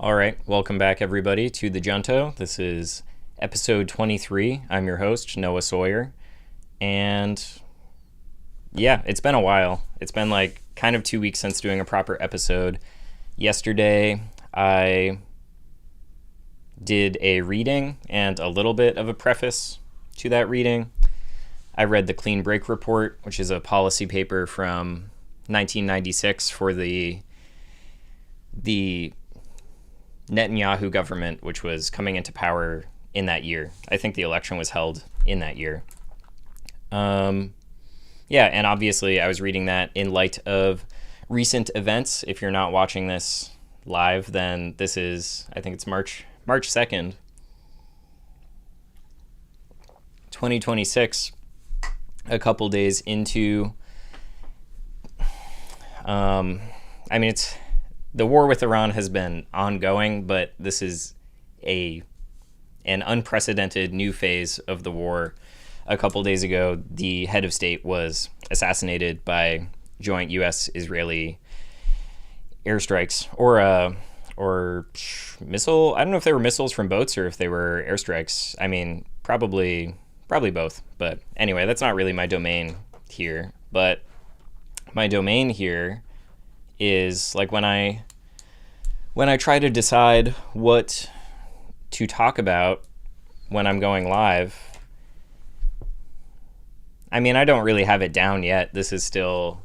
All right, welcome back everybody to the Junto. This is episode 23. I'm your host, Noah Sawyer. And yeah, it's been a while. It's been like kind of 2 weeks since doing a proper episode. Yesterday, I did a reading and a little bit of a preface to that reading. I read the Clean Break Report, which is a policy paper from 1996 for the Netanyahu government, which was coming into power in that year. I think the election was held in that year. And obviously I was reading that in light of recent events. If you're not watching this live, then this is, I think it's March 2nd, 2026, a couple days into, it's the war with Iran has been ongoing, but this is an unprecedented new phase of the war. A couple days ago, the head of state was assassinated by joint U.S.-Israeli airstrikes or missile. I don't know if they were missiles from boats or if they were airstrikes. I mean, probably both. But anyway, that's not really my domain here. But my domain here is like when I try to decide what to talk about when I'm going live. I mean, I don't really have it down yet. This is still,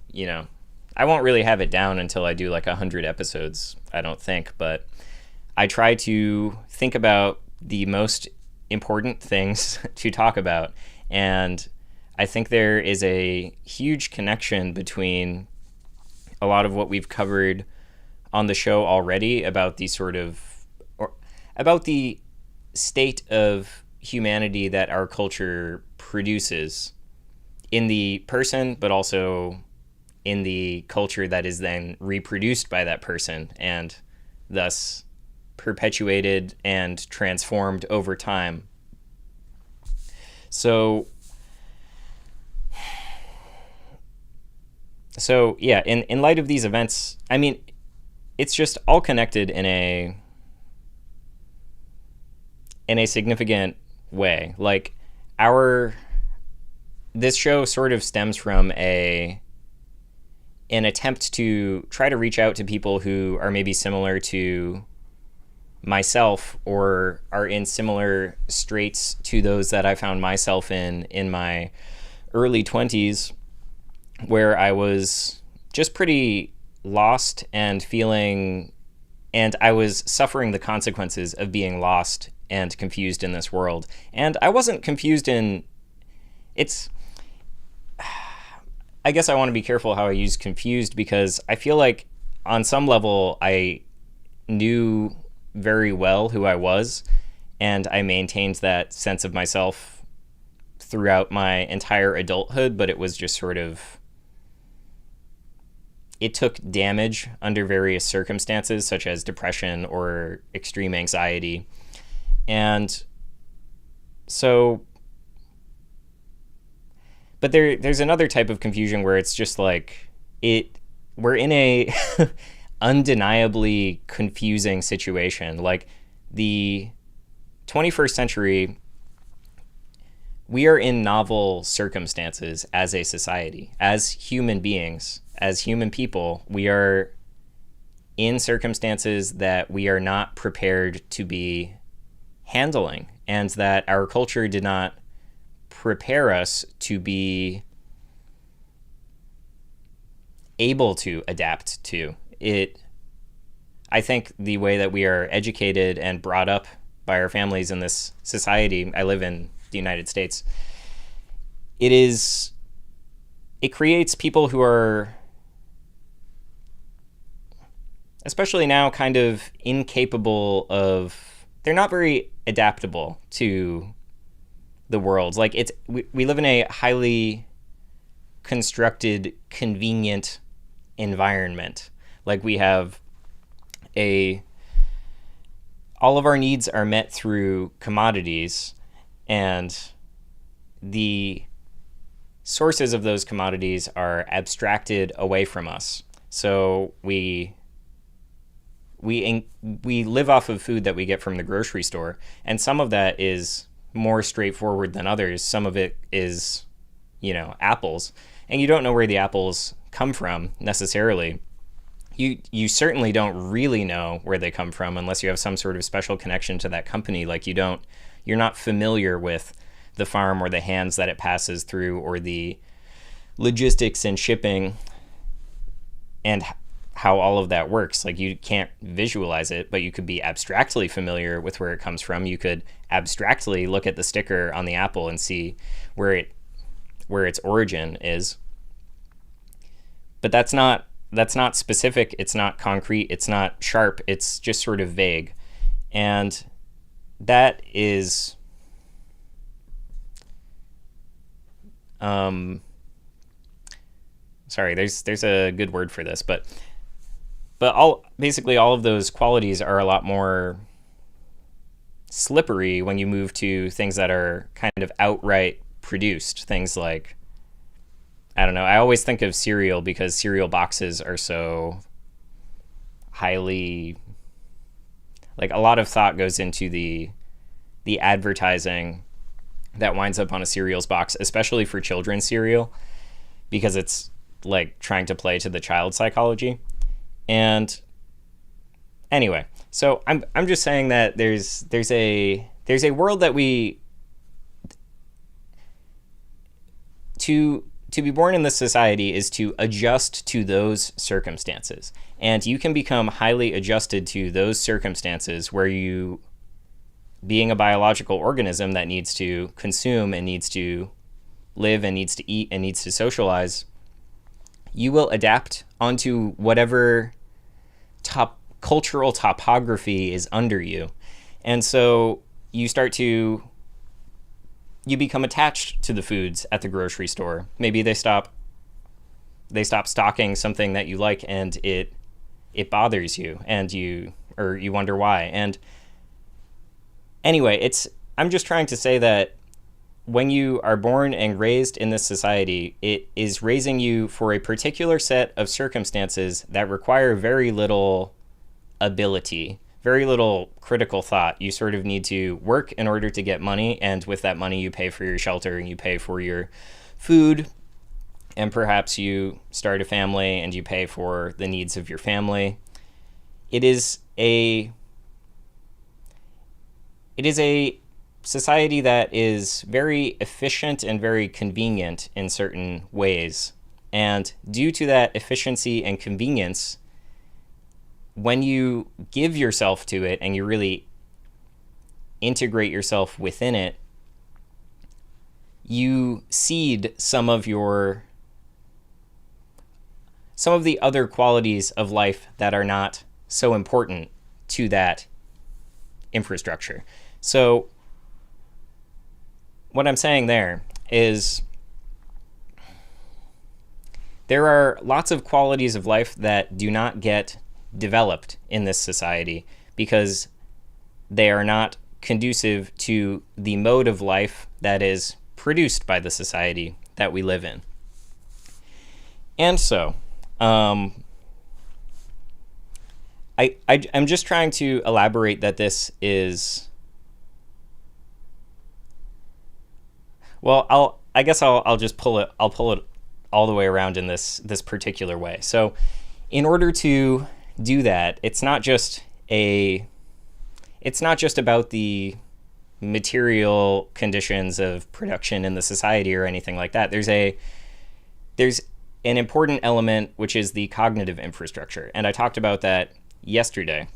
I won't really have it down until I do like 100 episodes, I don't think. But I try to think about the most important things to talk about. And I think there is a huge connection between a lot of what we've covered on the show already about about the state of humanity that our culture produces in the person, but also in the culture that is then reproduced by that person and thus perpetuated and transformed over time. So yeah, in light of these events, I mean, it's just all connected in a significant way. Like this show sort of stems from an attempt to try to reach out to people who are maybe similar to myself or are in similar straits to those that I found myself in my early 20s, where I was just pretty lost and I was suffering the consequences of being lost and confused in this world. And I wasn't confused I guess I want to be careful how I use confused, because I feel like on some level I knew very well who I was, and I maintained that sense of myself throughout my entire adulthood, but it was just sort of, it took damage under various circumstances, such as depression or extreme anxiety. And so, but there's another type of confusion where it's just like, we're in a undeniably confusing situation. Like the 21st century, we are in novel circumstances as a society, as human beings, as human people. We are in circumstances that we are not prepared to be handling, and that our culture did not prepare us to be able to adapt to it. I think the way that we are educated and brought up by our families in this society, I live in the United States, it creates people who are, especially now, kind of incapable of, they're not very adaptable to the world. Like we live in a highly constructed, convenient environment. Like we have all of our needs are met through commodities, and the sources of those commodities are abstracted away from us. So we we live off of food that we get from the grocery store, and some of that is more straightforward than others. Some of it is, apples, and you don't know where the apples come from necessarily. You certainly don't really know where they come from unless you have some sort of special connection to that company. Like you're not familiar with the farm or the hands that it passes through or the logistics and shipping and how all of that works. Like you can't visualize it, but you could be abstractly familiar with where it comes from. You could abstractly look at the sticker on the apple and see where its origin is. But that's not specific, it's not concrete, it's not sharp, it's just sort of vague. And that is sorry, there's a good word for this, but all of those qualities are a lot more slippery when you move to things that are kind of outright produced. Things like, I don't know, I always think of cereal because cereal boxes are so highly, like a lot of thought goes into the advertising that winds up on a cereal's box, especially for children's cereal, because it's like trying to play to the child psychology. And anyway, so I'm just saying that there's a world that to be born in this society is to adjust to those circumstances. And you can become highly adjusted to those circumstances where you, being a biological organism that needs to consume and needs to live and needs to eat and needs to socialize, you will adapt onto whatever cultural topography is under you. And so you become attached to the foods at the grocery store. Maybe they stop stocking something that you like and it bothers you and you wonder why. And anyway, I'm just trying to say that when you are born and raised in this society, it is raising you for a particular set of circumstances that require very little ability, very little critical thought. You sort of need to work in order to get money, and with that money you pay for your shelter and you pay for your food, and perhaps you start a family and you pay for the needs of your family. It is a society that is very efficient and very convenient in certain ways. And due to that efficiency and convenience, when you give yourself to it and you really integrate yourself within it, you cede some of the other qualities of life that are not so important to that infrastructure. So what I'm saying there is there are lots of qualities of life that do not get developed in this society because they are not conducive to the mode of life that is produced by the society that we live in. And so, I'm just trying to elaborate that this is, well, I'll just pull it all the way around in this particular way. So in order to do that, it's not just about the material conditions of production in the society or anything like that. There's an important element, which is the cognitive infrastructure. And I talked about that yesterday.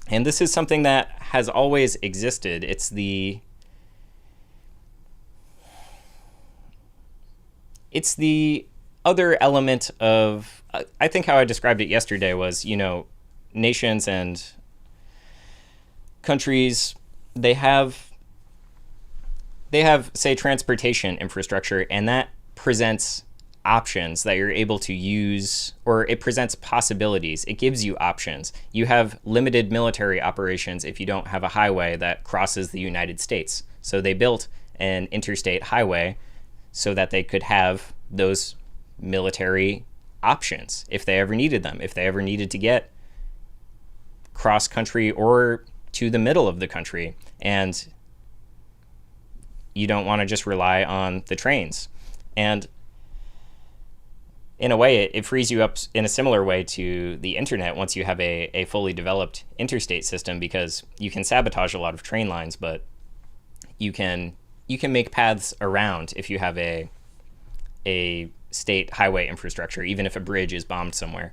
And this is something that has always existed. It's the other element of, I think how I described it yesterday was, nations and countries, they have, say, transportation infrastructure, and that presents options that you're able to use, or it presents possibilities. It gives you options. You have limited military operations if you don't have a highway that crosses the United States. So they built an interstate highway so that they could have those military options if they ever needed them, if they ever needed to get cross country or to the middle of the country, and you don't want to just rely on the trains. And in a way, it frees you up in a similar way to the internet once you have a fully developed interstate system, because you can sabotage a lot of train lines, but you can make paths around if you have a state highway infrastructure, even if a bridge is bombed somewhere.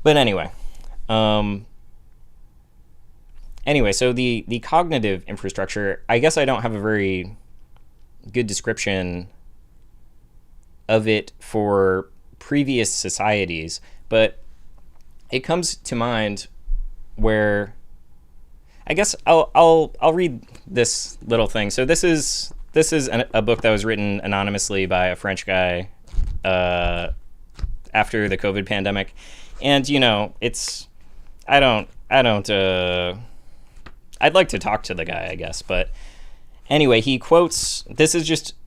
But anyway, so the cognitive infrastructure, I guess I don't have a very good description of it for previous societies, but it comes to mind where I guess I'll read this little thing. So this is a book that was written anonymously by a French guy after the COVID pandemic, and I'd like to talk to the guy, I guess, but anyway, he quotes,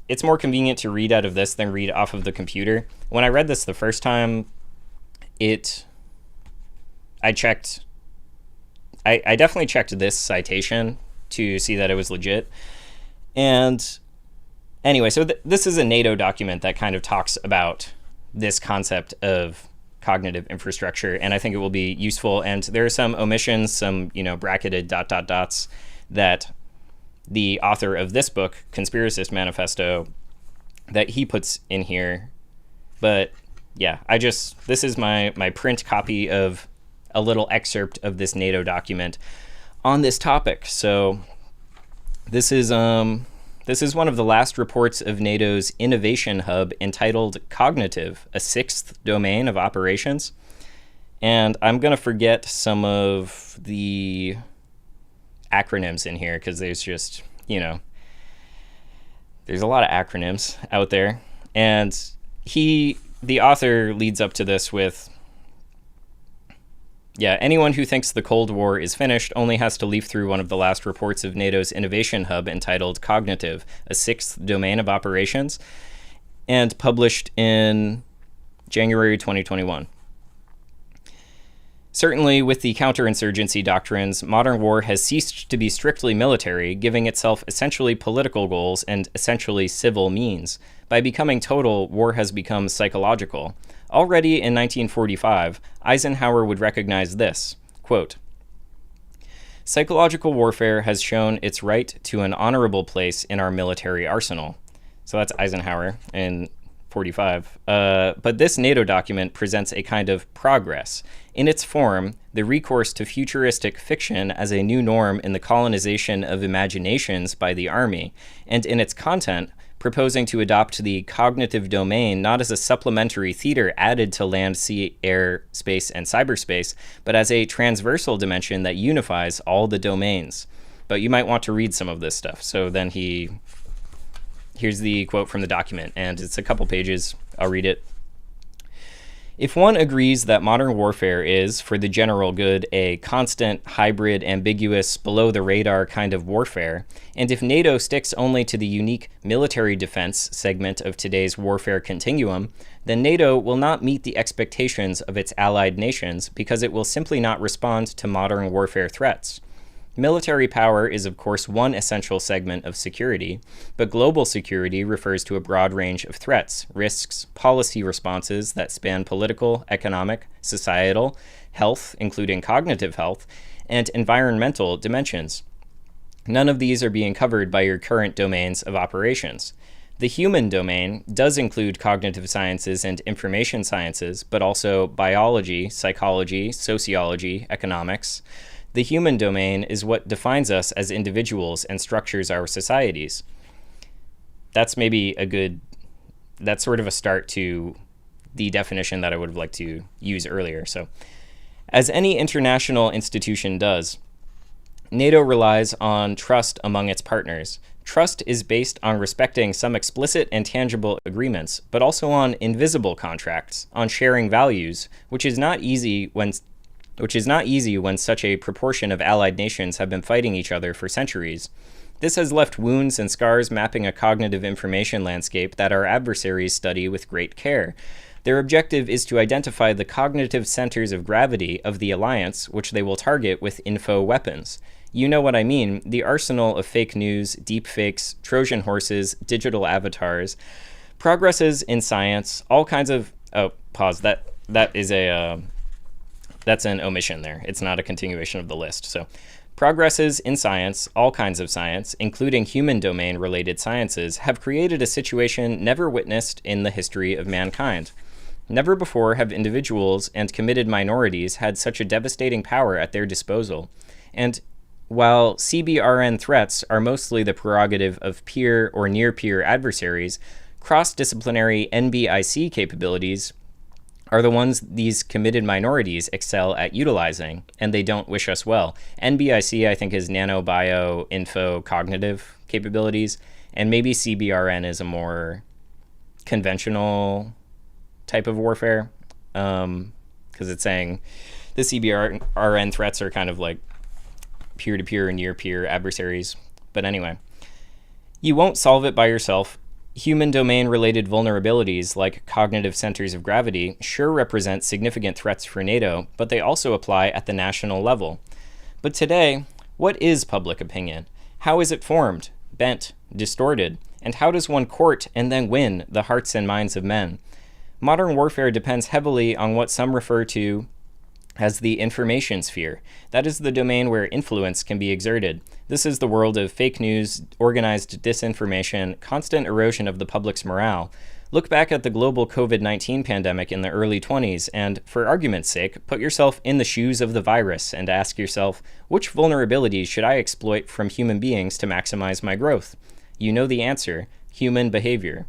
it's more convenient to read out of this than read off of the computer. When I read this the first time, I definitely checked this citation to see that it was legit. And anyway, so this is a NATO document that kind of talks about this concept of cognitive infrastructure, and I think it will be useful. And there are some omissions, some, bracketed ... that the author of this book, Conspiracist Manifesto, that he puts in here. But yeah, this is my print copy of a little excerpt of this NATO document on this topic. So this is one of the last reports of NATO's innovation hub entitled Cognitive, a sixth domain of operations. And I'm going to forget some of the acronyms in here because there's just, there's a lot of acronyms out there. And the author leads up to this with, anyone who thinks the Cold War is finished only has to leaf through one of the last reports of NATO's innovation hub entitled Cognitive, a sixth domain of operations, and published in January 2021. Certainly, with the counterinsurgency doctrines, modern war has ceased to be strictly military, giving itself essentially political goals and essentially civil means. By becoming total, war has become psychological. Already in 1945, Eisenhower would recognize this, quote, "Psychological warfare has shown its right to an honorable place in our military arsenal." So that's Eisenhower in 45. But this NATO document presents a kind of progress. In its form, the recourse to futuristic fiction as a new norm in the colonization of imaginations by the army, and in its content, proposing to adopt the cognitive domain not as a supplementary theater added to land, sea, air, space, and cyberspace, but as a transversal dimension that unifies all the domains. But you might want to read some of this stuff. So then here's the quote from the document, and it's a couple pages. I'll read it. "If one agrees that modern warfare is, for the general good, a constant, hybrid, ambiguous, below-the-radar kind of warfare, and if NATO sticks only to the unique military defense segment of today's warfare continuum, then NATO will not meet the expectations of its allied nations because it will simply not respond to modern warfare threats. Military power is, of course, one essential segment of security, but global security refers to a broad range of threats, risks, policy responses that span political, economic, societal, health, including cognitive health, and environmental dimensions. None of these are being covered by your current domains of operations. The human domain does include cognitive sciences and information sciences, but also biology, psychology, sociology, economics. The human domain is what defines us as individuals and structures our societies." That's that's sort of a start to the definition that I would have liked to use earlier. So, as any international institution does, NATO relies on trust among its partners. Trust is based on respecting some explicit and tangible agreements, but also on invisible contracts, on sharing values, which is not easy when such a proportion of allied nations have been fighting each other for centuries. This has left wounds and scars mapping a cognitive information landscape that our adversaries study with great care. Their objective is to identify the cognitive centers of gravity of the alliance, which they will target with info weapons. You know what I mean, the arsenal of fake news, deep fakes, Trojan horses, digital avatars, progresses in science, all kinds of... Oh, pause. That's an omission there. It's not a continuation of the list. So, progresses in science, all kinds of science, including human domain-related sciences, have created a situation never witnessed in the history of mankind. Never before have individuals and committed minorities had such a devastating power at their disposal. And while CBRN threats are mostly the prerogative of peer or near-peer adversaries, cross-disciplinary NBIC capabilities are the ones these committed minorities excel at utilizing, and they don't wish us well. NBIC, I think, is nanobio info cognitive capabilities, and maybe CBRN is a more conventional type of warfare, because it's saying the CBRN threats are kind of like peer-to-peer and near-peer adversaries. But anyway, you won't solve it by yourself. Human domain-related vulnerabilities, like cognitive centers of gravity, sure represent significant threats for NATO, but they also apply at the national level. But today, what is public opinion? How is it formed, bent, distorted? And how does one court and then win the hearts and minds of men? Modern warfare depends heavily on what some refer to as the information sphere. That is the domain where influence can be exerted. This is the world of fake news, organized disinformation, constant erosion of the public's morale. Look back at the global COVID-19 pandemic in the early 20s and, for argument's sake, put yourself in the shoes of the virus and ask yourself, which vulnerabilities should I exploit from human beings to maximize my growth? You know the answer: human behavior.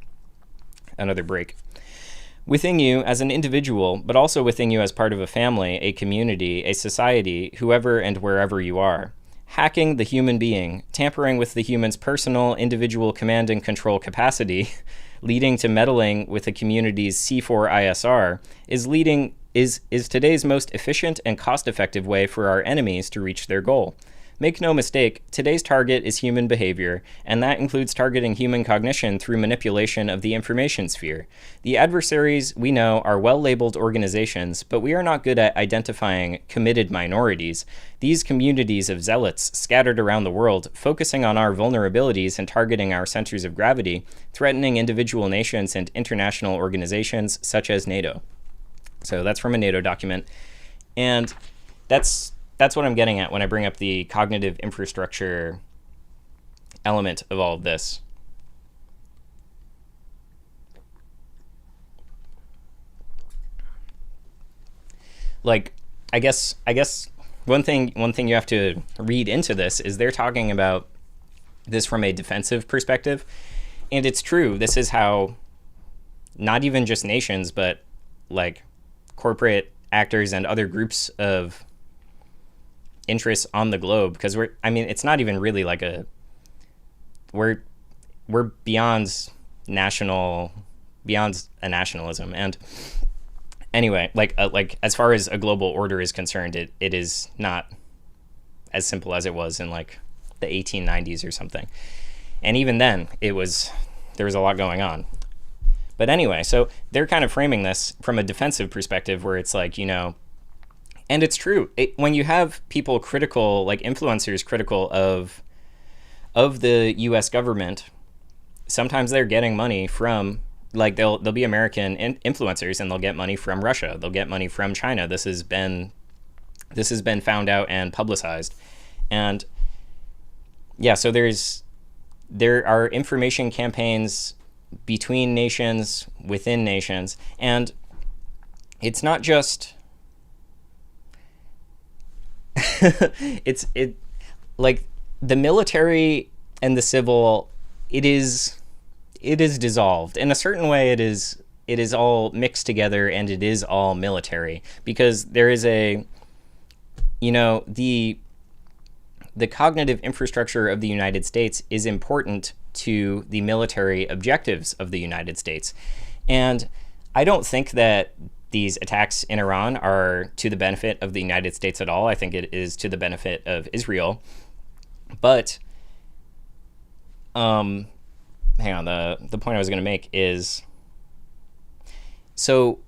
Another break. Within you as an individual, but also within you as part of a family, a community, a society, whoever and wherever you are. Hacking the human being, tampering with the human's personal, individual command and control capacity, leading to meddling with the community's C4ISR, is today's most efficient and cost-effective way for our enemies to reach their goal. Make no mistake, today's target is human behavior, and that includes targeting human cognition through manipulation of the information sphere. The adversaries we know are well-labeled organizations, but we are not good at identifying committed minorities. These communities of zealots scattered around the world, focusing on our vulnerabilities and targeting our centers of gravity, threatening individual nations and international organizations such as NATO. So that's from a NATO document, and that's what I'm getting at when I bring up the cognitive infrastructure element of all of this. Like, I guess one thing you have to read into this is they're talking about this from a defensive perspective, and it's true. This is how not even just nations, but like corporate actors and other groups of interests on the globe, because it's not even really like we're beyond a nationalism. And anyway, like as far as a global order is concerned, it is not as simple as it was in like the 1890s or something. And even then there was a lot going on. But anyway, so they're kind of framing this from a defensive perspective where it's like, and it's true. When you have people critical, like influencers critical of the U.S. government, sometimes they're getting money from, like they'll be American influencers and they'll get money from Russia. They'll get money from China. This has been found out and publicized. And yeah, so there are information campaigns between nations, within nations, and it's not just like the military and the civil, it is dissolved in a certain way. It is all mixed together, and it is all military, because there is the cognitive infrastructure of the United States is important to the military objectives of the United States. And I don't think that these attacks in Iran are to the benefit of the United States at all. I think it is to the benefit of Israel. But, hang on, the point I was going to make is So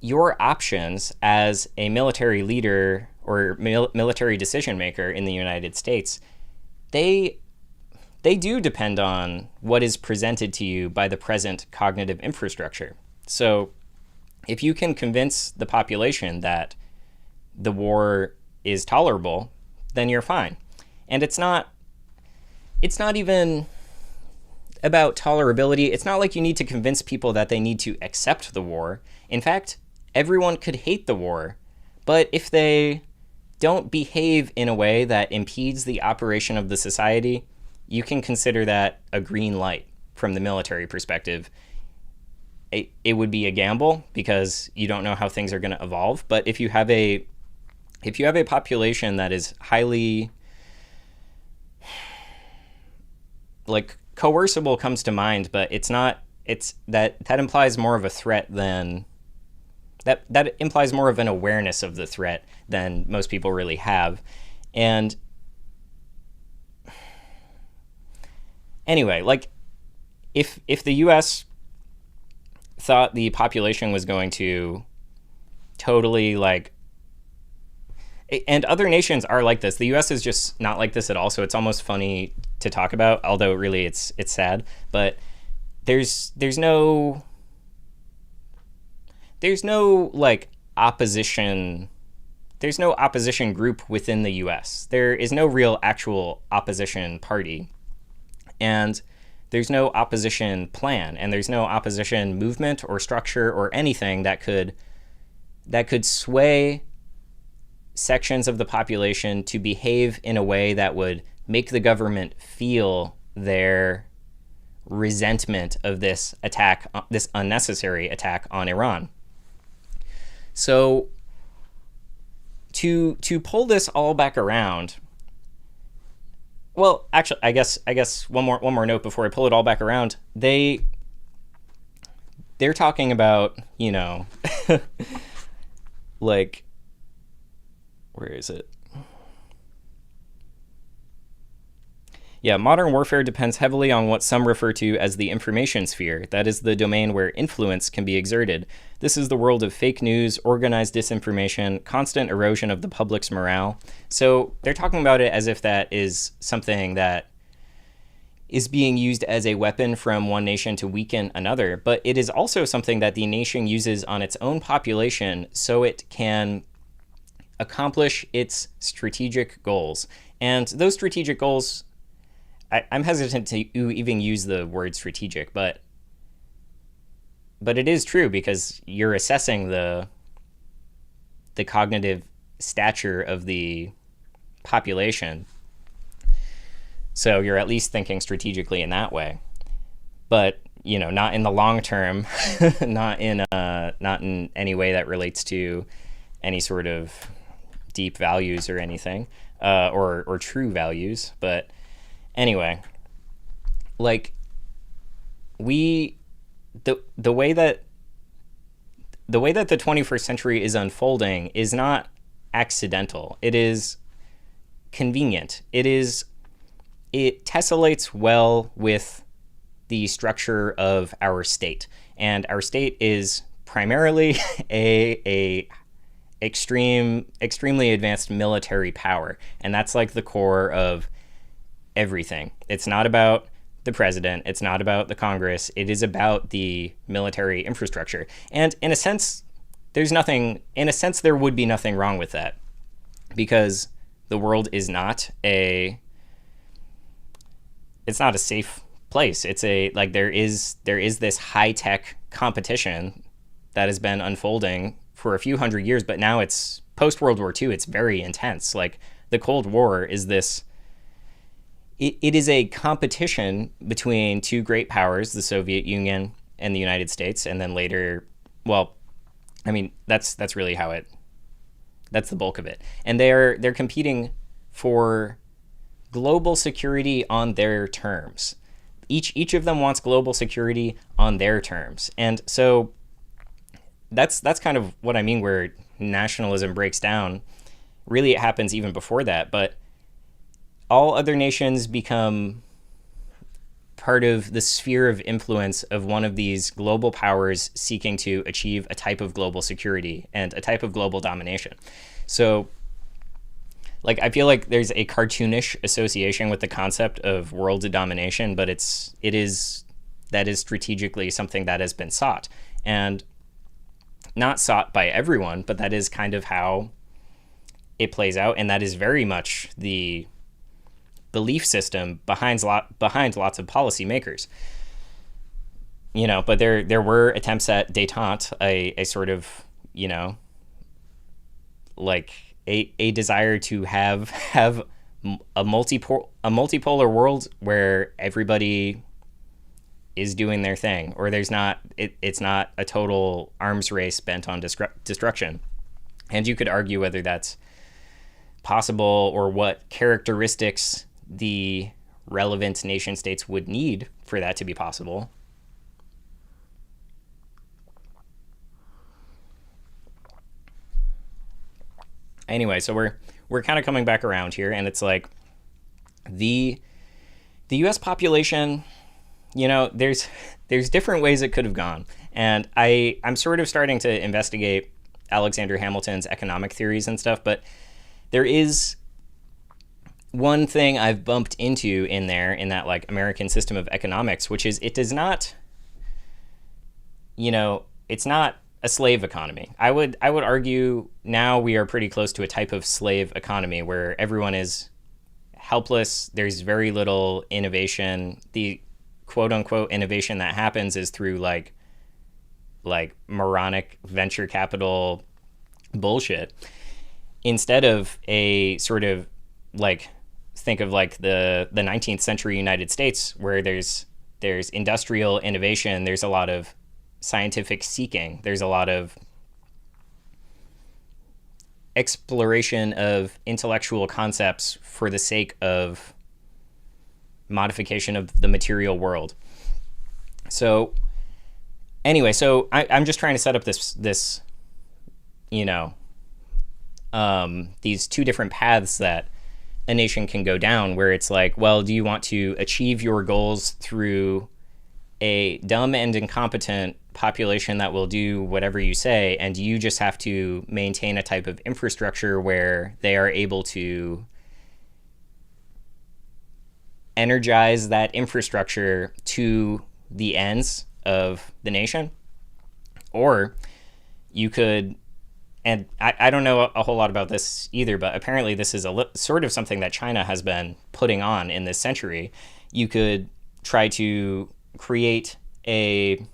your options as a military leader or military decision maker in the United States, they do depend on what is presented to you by the present cognitive infrastructure. So if you can convince the population that the war is tolerable, then you're fine. And it's not even about tolerability. It's not like you need to convince people that they need to accept the war. In fact, everyone could hate the war, but if they don't behave in a way that impedes the operation of the society, you can consider that a green light from the military perspective. It would be a gamble because you don't know how things are going to evolve. But if you have a population that is highly, like, coercible comes to mind, but it's not. That implies more of a threat than that implies more of an awareness of the threat than most people really have. And anyway, like, if the U.S. thought the population was going to totally, like, and other nations are like this. The U.S. is just not like this at all, so it's almost funny to talk about, although really it's sad. But there's no like opposition. There's no opposition group within the U.S. There is no real actual opposition party, and there's no opposition plan, and there's no opposition movement or structure or anything that could sway sections of the population to behave in a way that would make the government feel their resentment of this attack, this unnecessary attack on Iran. So to pull this all back around, well, actually, I guess one more note before I pull it all back around. They're talking about, like, where is it? Yeah, modern warfare depends heavily on what some refer to as the information sphere. That is the domain where influence can be exerted. This is the world of fake news, organized disinformation, constant erosion of the public's morale. So they're talking about it as if that is something that is being used as a weapon from one nation to weaken another, but it is also something that the nation uses on its own population so it can accomplish its strategic goals. And those strategic goals, I'm hesitant to even use the word strategic, but it is true because you're assessing the cognitive stature of the population. So you're at least thinking strategically in that way. But, not in the long term, not in any way that relates to any sort of deep values or anything, or true values. But anyway, like, the way that the 21st century is unfolding is not accidental. It is convenient. It tessellates well with the structure of our state, and our state is primarily a extremely advanced military power, and that's like the core of everything. It's not about the president. It's not about the Congress. It is about the military infrastructure. And in a sense, there would be nothing wrong with that, because the world is not a safe place. There is this high-tech competition that has been unfolding for a few hundred years, but now it's post-World War II. It's very intense. Like, the Cold War is this. It is a competition between two great powers, the Soviet Union and the United States, and then later, well, I mean, that's really that's the bulk of it. And they're competing for global security on their terms. Each of them wants global security on their terms. And so that's kind of what I mean where nationalism breaks down. Really, it happens even before that, but all other nations become part of the sphere of influence of one of these global powers seeking to achieve a type of global security and a type of global domination. So, like, I feel like there's a cartoonish association with the concept of world domination, but that is strategically something that has been sought, and not sought by everyone, but that is kind of how it plays out, and that is very much the belief system behind lots of policymakers. But there were attempts at détente, a sort of, like a desire to have a multipolar world where everybody is doing their thing, or it's not a total arms race bent on destruction. And you could argue whether that's possible or what characteristics the relevant nation states would need for that to be possible. Anyway, so we're kind of coming back around here, and it's like the US population, there's different ways it could have gone. And I'm sort of starting to investigate Alexander Hamilton's economic theories and stuff, but there is one thing I've bumped into in that like American system of economics, which is it does not, it's not a slave economy. I would argue now we are pretty close to a type of slave economy where everyone is helpless. There's very little innovation. The quote unquote innovation that happens is through like moronic venture capital bullshit, instead of a sort of like, think of like the 19th century United States, where there's industrial innovation, there's a lot of scientific seeking, there's a lot of exploration of intellectual concepts for the sake of modification of the material world. So anyway, so I'm just trying to set up this these two different paths that a nation can go down, where it's like, well, do you want to achieve your goals through a dumb and incompetent population that will do whatever you say, and you just have to maintain a type of infrastructure where they are able to energize that infrastructure to the ends of the nation? Or you could, and I don't know a whole lot about this either, but apparently this is sort of something that China has been putting on in this century. You could try to create a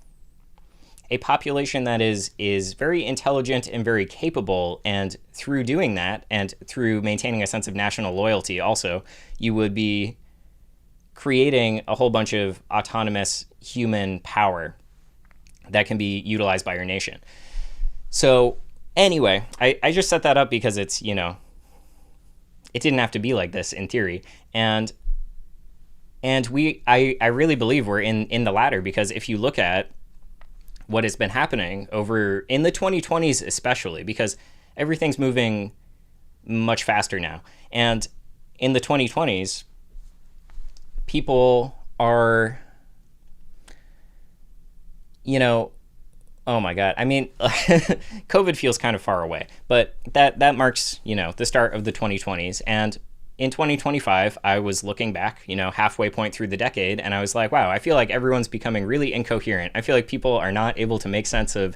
population that is very intelligent and very capable, and through doing that, and through maintaining a sense of national loyalty also, you would be creating a whole bunch of autonomous human power that can be utilized by your nation. So anyway, I just set that up because it's, it didn't have to be like this in theory. And I really believe we're in the latter, because if you look at what has been happening over in the 2020s, especially, because everything's moving much faster now. And in the 2020s, people are, oh my God. I mean, COVID feels kind of far away, but that marks, the start of the 2020s. And in 2025, I was looking back, halfway point through the decade, and I was like, wow, I feel like everyone's becoming really incoherent. I feel like people are not able to make sense of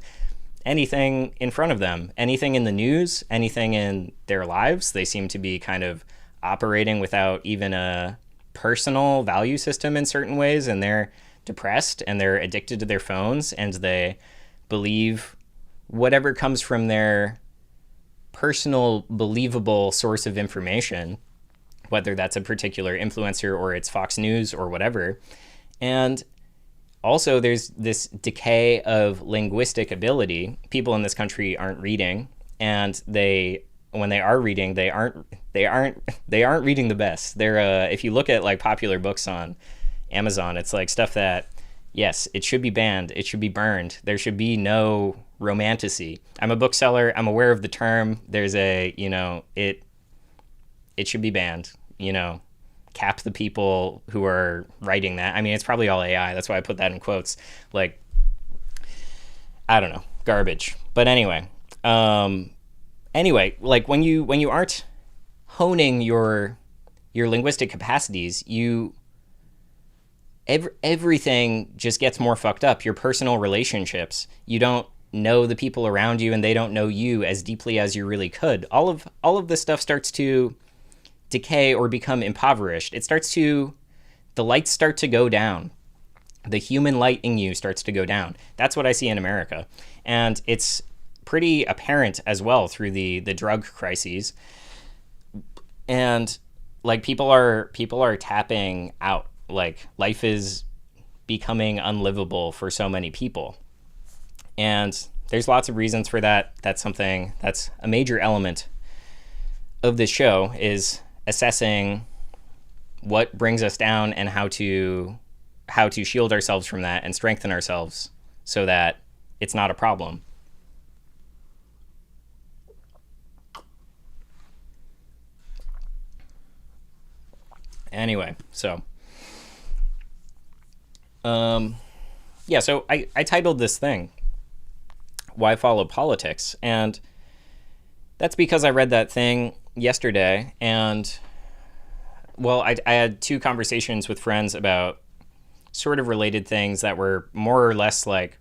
anything in front of them, anything in the news, anything in their lives. They seem to be kind of operating without even a personal value system in certain ways, and they're depressed and they're addicted to their phones, and they believe whatever comes from their personal, believable source of information, whether that's a particular influencer or it's Fox News or whatever. And also there's this decay of linguistic ability. People in this country aren't reading, and when they are reading, they aren't reading the best. They're if you look at like popular books on Amazon, it's like stuff that, yes, it should be banned, it should be burned, there should be no romantasy. I'm a bookseller, I'm aware of the term. There's a, it should be banned, cap the people who are writing that. I mean, it's probably all AI. That's why I put that in quotes. Like, I don't know, garbage. But anyway, like when you aren't honing your linguistic capacities, everything just gets more fucked up. Your personal relationships, you don't know the people around you, and they don't know you as deeply as you really could. All of this stuff starts to decay or become impoverished. The lights start to go down. The human light in you starts to go down. That's what I see in America. And it's pretty apparent as well through the drug crises. And like people are tapping out. Like life is becoming unlivable for so many people. And there's lots of reasons for that. That's a major element of this show, is assessing what brings us down and how to shield ourselves from that and strengthen ourselves so that it's not a problem. Anyway, so so I titled this thing, Why Follow Politics? And that's because I read that thing yesterday, and, well, I had two conversations with friends about sort of related things that were more or less like,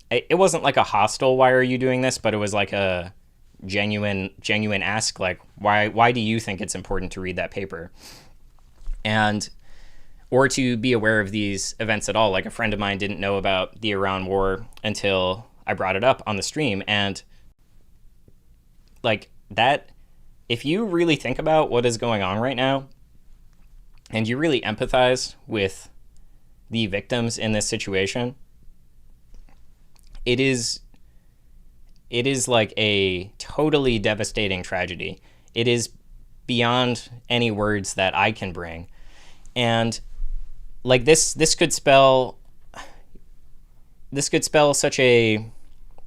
it wasn't like a hostile, why are you doing this? But it was like a genuine ask, like, why do you think it's important to read that paper? And or to be aware of these events at all. Like a friend of mine didn't know about the Iran war until I brought it up on the stream. And like that, if you really think about what is going on right now and you really empathize with the victims in this situation, it is like a totally devastating tragedy. It is beyond any words that I can bring. And like this could spell such a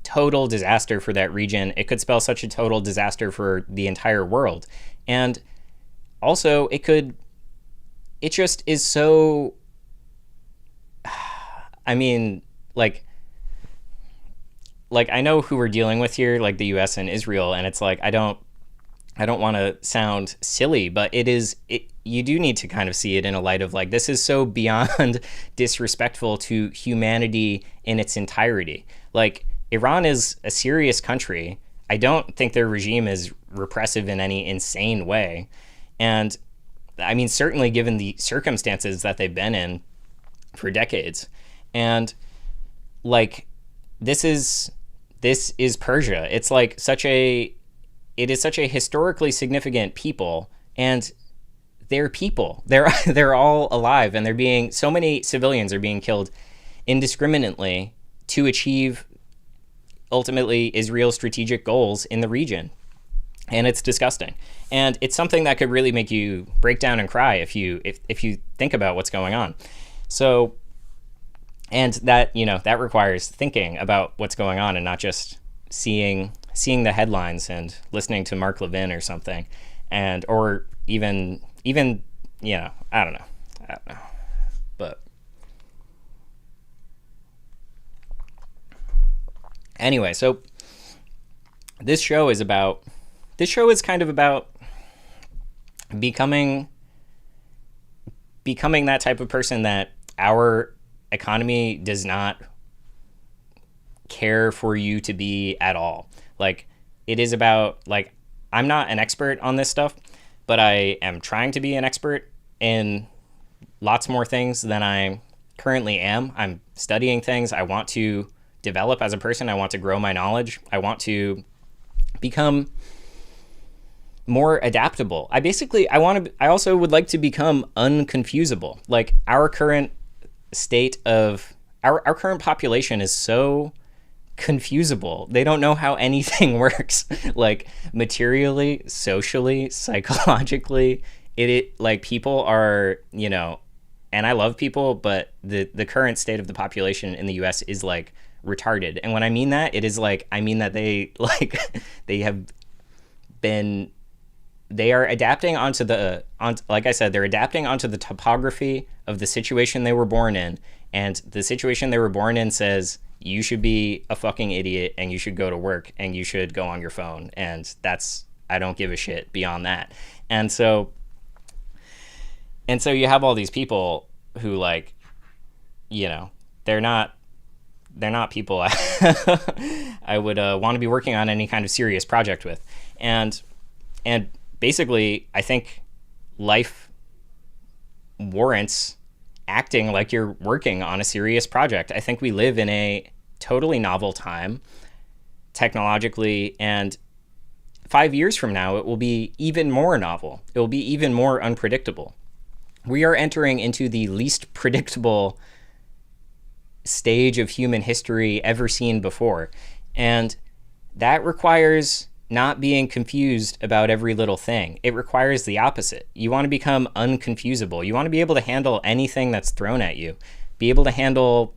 total disaster for that region. It could spell such a total disaster for the entire world. And also it just is so, I mean, like I know who we're dealing with here, like the US and Israel, and it's like I don't want to sound silly, but you do need to kind of see it in a light of like, this is so beyond disrespectful to humanity in its entirety. Like, Iran is a serious country. I don't think their regime is repressive in any insane way. And I mean, certainly given the circumstances that they've been in for decades. And like, this is Persia. It's like it is such a historically significant people, and they're people. They're all alive, and so many civilians are being killed indiscriminately to achieve ultimately Israel's strategic goals in the region. And it's disgusting. And it's something that could really make you break down and cry if you think about what's going on. So, and that requires thinking about what's going on and not just seeing the headlines and listening to Mark Levin or something, or even I don't know, but anyway, so this show is kind of about becoming that type of person that our economy does not care for you to be at all. Like, it is about, like, I'm not an expert on this stuff, but I am trying to be an expert in lots more things than I currently am. I'm studying things. I want to develop as a person. I want to grow my knowledge. I want to become more adaptable. I also would like to become unconfusable. Like, our current state of our current population is so confusable. They don't know how anything works, like materially, socially, psychologically. It like, people are, and I love people, but the current state of the population in the US is like retarded. And when I mean that, it is like, I mean that they have been they are adapting onto like I said, they're adapting onto the topography of the situation they were born in, and the situation they were born in says you should be a fucking idiot and you should go to work and you should go on your phone, and that's, I don't give a shit beyond that. And so you have all these people who, like, you know, they're not people I would want to be working on any kind of serious project with. And basically, I think life warrants acting like you're working on a serious project. I think we live in a totally novel time technologically, and 5 years from now, it will be even more novel. It will be even more unpredictable. We are entering into the least predictable stage of human history ever seen before. And that requires not being confused about every little thing. It requires the opposite. You want to become unconfusable. You want to be able to handle anything that's thrown at you, be able to handle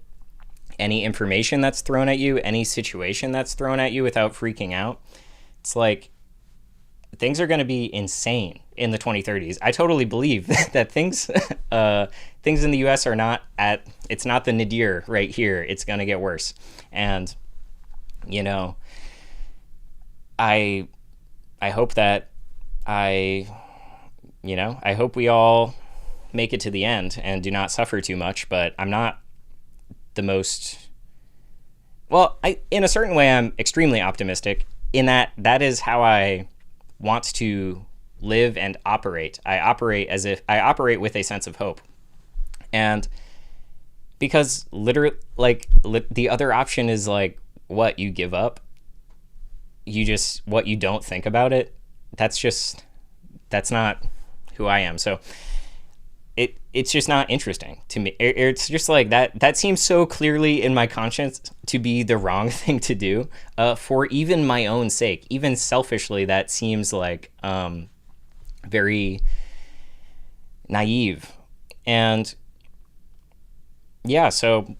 any information that's thrown at you, any situation that's thrown at you without freaking out. It's like, things are going to be insane in the 2030s. I totally believe that things in the US are not at, it's not the nadir right here. It's going to get worse. And, you know, I hope that I hope we all make it to the end and do not suffer too much, but I'm not the most, well, in a certain way, I'm extremely optimistic in that is how I want to live and operate. I operate with a sense of hope. And because literally, like, the other option is like, what, you give up? What, you don't think about it? That's not who I am. So it's just not interesting to me. It's just like that seems so clearly in my conscience to be the wrong thing to do, for even my own sake. Even selfishly, that seems like very naive. And yeah, so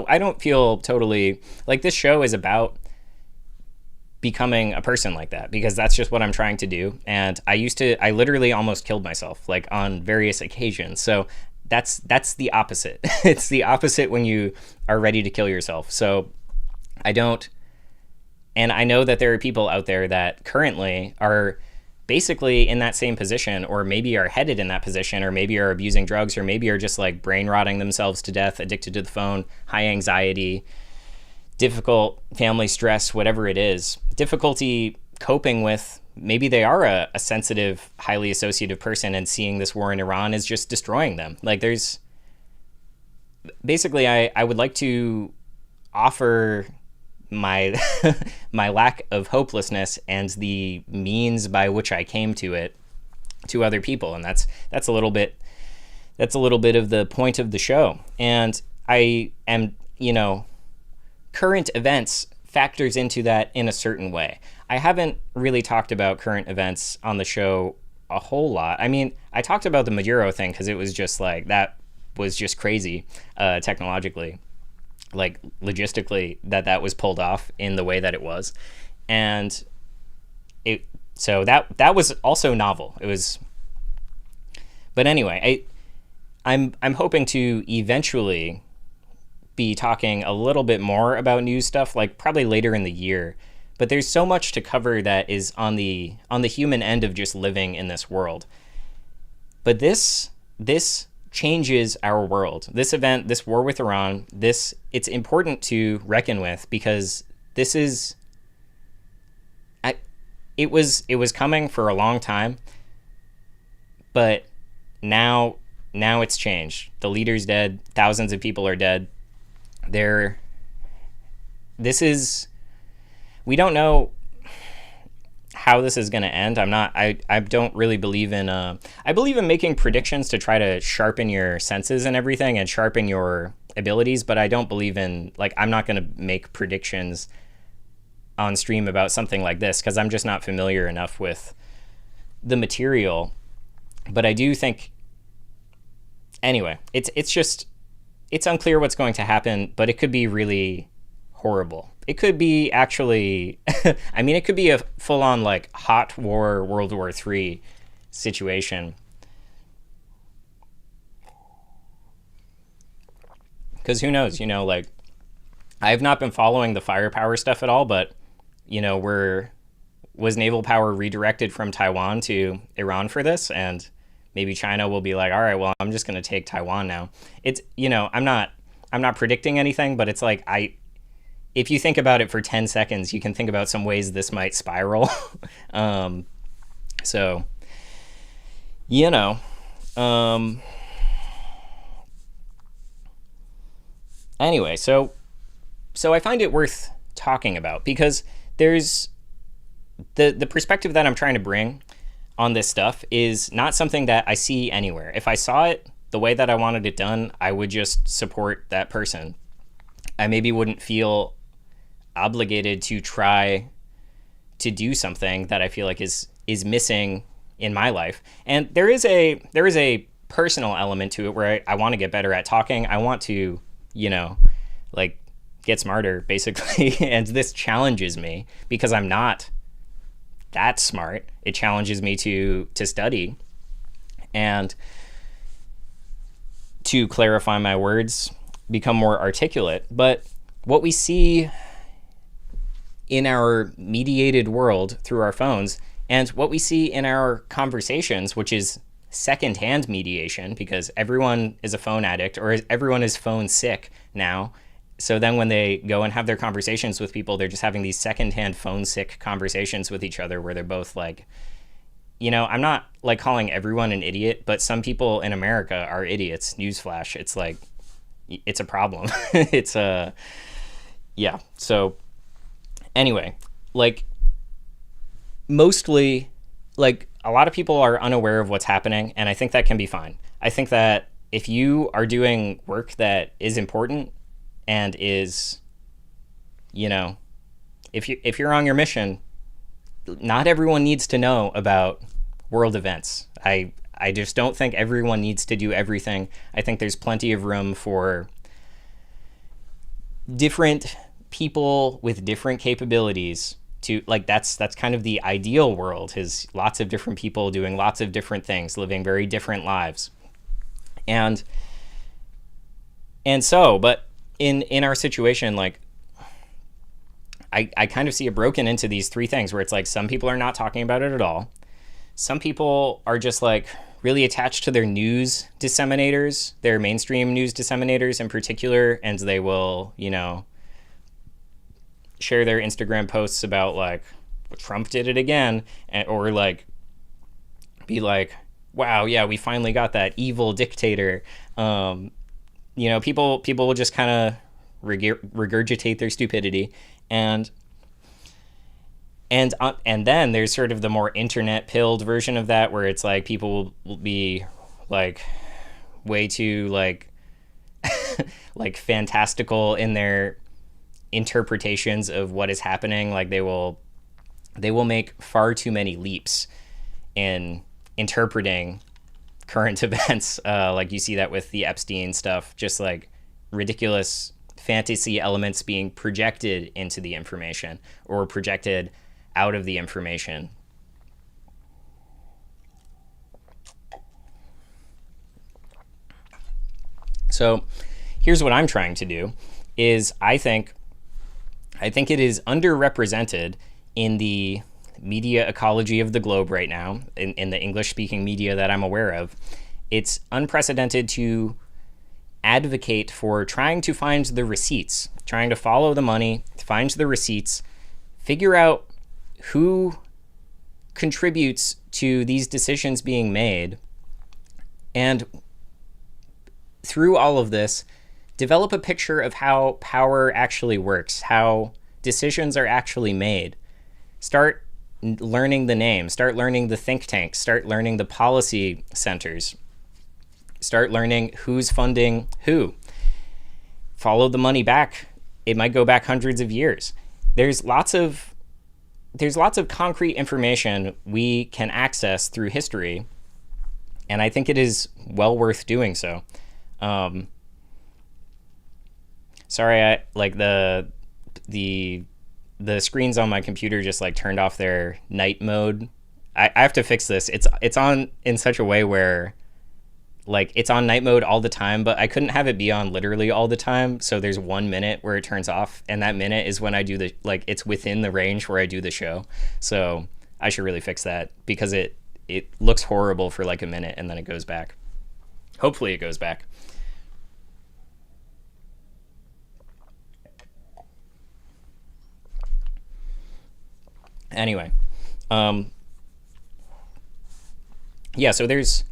I don't feel totally like this show is about becoming a person like that, because that's just what I'm trying to do. And I literally almost killed myself, like, on various occasions. So that's the opposite. It's the opposite when you are ready to kill yourself. So I don't, and I know that there are people out there that currently are basically in that same position, or maybe are headed in that position, or maybe are abusing drugs, or maybe are just like brain rotting themselves to death, addicted to the phone, high anxiety, difficult family stress, whatever it is, difficulty coping with, maybe they are a sensitive, highly associative person, and seeing this war in Iran is just destroying them. Like, there's basically, I would like to offer my my lack of hopelessness and the means by which I came to it to other people, and that's a little bit of the point of the show. And I am, current events factors into that in a certain way. I haven't really talked about current events on the show a whole lot. I mean, I talked about the Maduro thing because it was just like, that was just crazy, technologically, like logistically, that was pulled off in the way that it was. And so that was also novel. It was, but anyway, I'm hoping to eventually be talking a little bit more about news stuff, like probably later in the year. But there's so much to cover that is on the human end of just living in this world. But this changes our world. This event, this war with Iran, it's important to reckon with, because this is, it was coming for a long time, but now it's changed. The leader's dead. Thousands of people are dead. We don't know how this is going to end. I don't really believe in, I believe in making predictions to try to sharpen your senses and everything and sharpen your abilities, but I don't believe in, like, I'm not going to make predictions on stream about something like this because I'm just not familiar enough with the material. But I do think Anyway, it's unclear what's going to happen, but it could be really horrible. It could be actually, I mean, it could be a full-on like hot war, World War III situation. Because who knows, like, I have not been following the firepower stuff at all, but, was naval power redirected from Taiwan to Iran for this? And maybe China will be like, all right, well, I'm just going to take Taiwan now. It's, I'm not predicting anything, but it's like, if you think about it for 10 seconds, you can think about some ways this might spiral. So, anyway, so I find it worth talking about because there's the perspective that I'm trying to bring on this stuff is not something that I see anywhere. If I saw it the way that I wanted it done, I would just support that person. I maybe wouldn't feel obligated to try to do something that I feel like is missing in my life. And there is a personal element to it where I want to get better at talking. I want to, like, get smarter, basically. And this challenges me because I'm not that smart. It challenges me to study and to clarify my words, become more articulate. But what we see in our mediated world through our phones and what we see in our conversations, which is secondhand mediation, because everyone is a phone addict or everyone is phone sick now. So then when they go and have their conversations with people, they're just having these secondhand phone sick conversations with each other where they're both like, I'm not like calling everyone an idiot, but some people in America are idiots. Newsflash. It's like, it's a problem. It's yeah. So anyway, like, mostly, like, a lot of people are unaware of what's happening, and I think that can be fine. I think that if you are doing work that is important and is, if you're on your mission, not everyone needs to know about world events. I just don't think everyone needs to do everything. I think there's plenty of room for different people with different capabilities to, like, that's kind of the ideal world, is lots of different people doing lots of different things, living very different lives. And so, but in our situation, like, I kind of see it broken into these three things where it's like some people are not talking about it at all. Some people are just like really attached to their news disseminators, their mainstream news disseminators in particular, and they will, share their Instagram posts about like Trump did it again, or like be like, wow, yeah, we finally got that evil dictator. People will just kind of regurgitate their stupidity, and then there's sort of the more internet pilled version of that where it's like people will be like way too like like fantastical in their interpretations of what is happening. Like they will make far too many leaps in interpreting current events. Like you see that with the Epstein stuff, just like ridiculous fantasy elements being projected into the information or projected out of the information. So here's what I'm trying to do is I think it is underrepresented in the media ecology of the globe right now, in the English-speaking media that I'm aware of. It's unprecedented to advocate for trying to find the receipts, trying to follow the money, find the receipts, figure out who contributes to these decisions being made, and through all of this, develop a picture of how power actually works, how decisions are actually made. Start learning the names, start learning the think tanks, start learning the policy centers, start learning who's funding who. Follow the money back. It might go back hundreds of years. There's lots of concrete information we can access through history And I think it is well worth doing so. Um, Sorry, I like the the screens on my computer just like turned off their night mode. I have to fix this. It's on in such a way where like it's on night mode all the time, but I couldn't have it be on literally all the time. So there's 1 minute where it turns off, and that minute is when I do the like it's within the range where I do the show. So I should really fix that because it looks horrible for like a minute and then it goes back. Hopefully it goes back. Anyway, um, yeah. So there's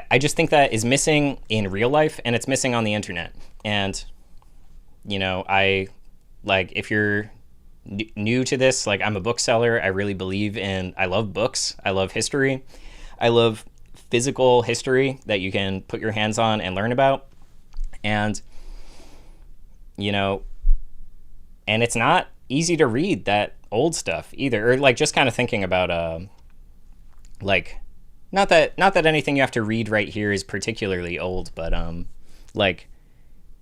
I just think that is missing in real life and it's missing on the internet. And I like if you're new to this, like I'm a bookseller. I really believe in I love books. I love history. I love physical history that you can put your hands on and learn about. And you know, and it's not easy to read that old stuff either. Or like just kind of thinking about like not that anything you have to read right here is particularly old, but like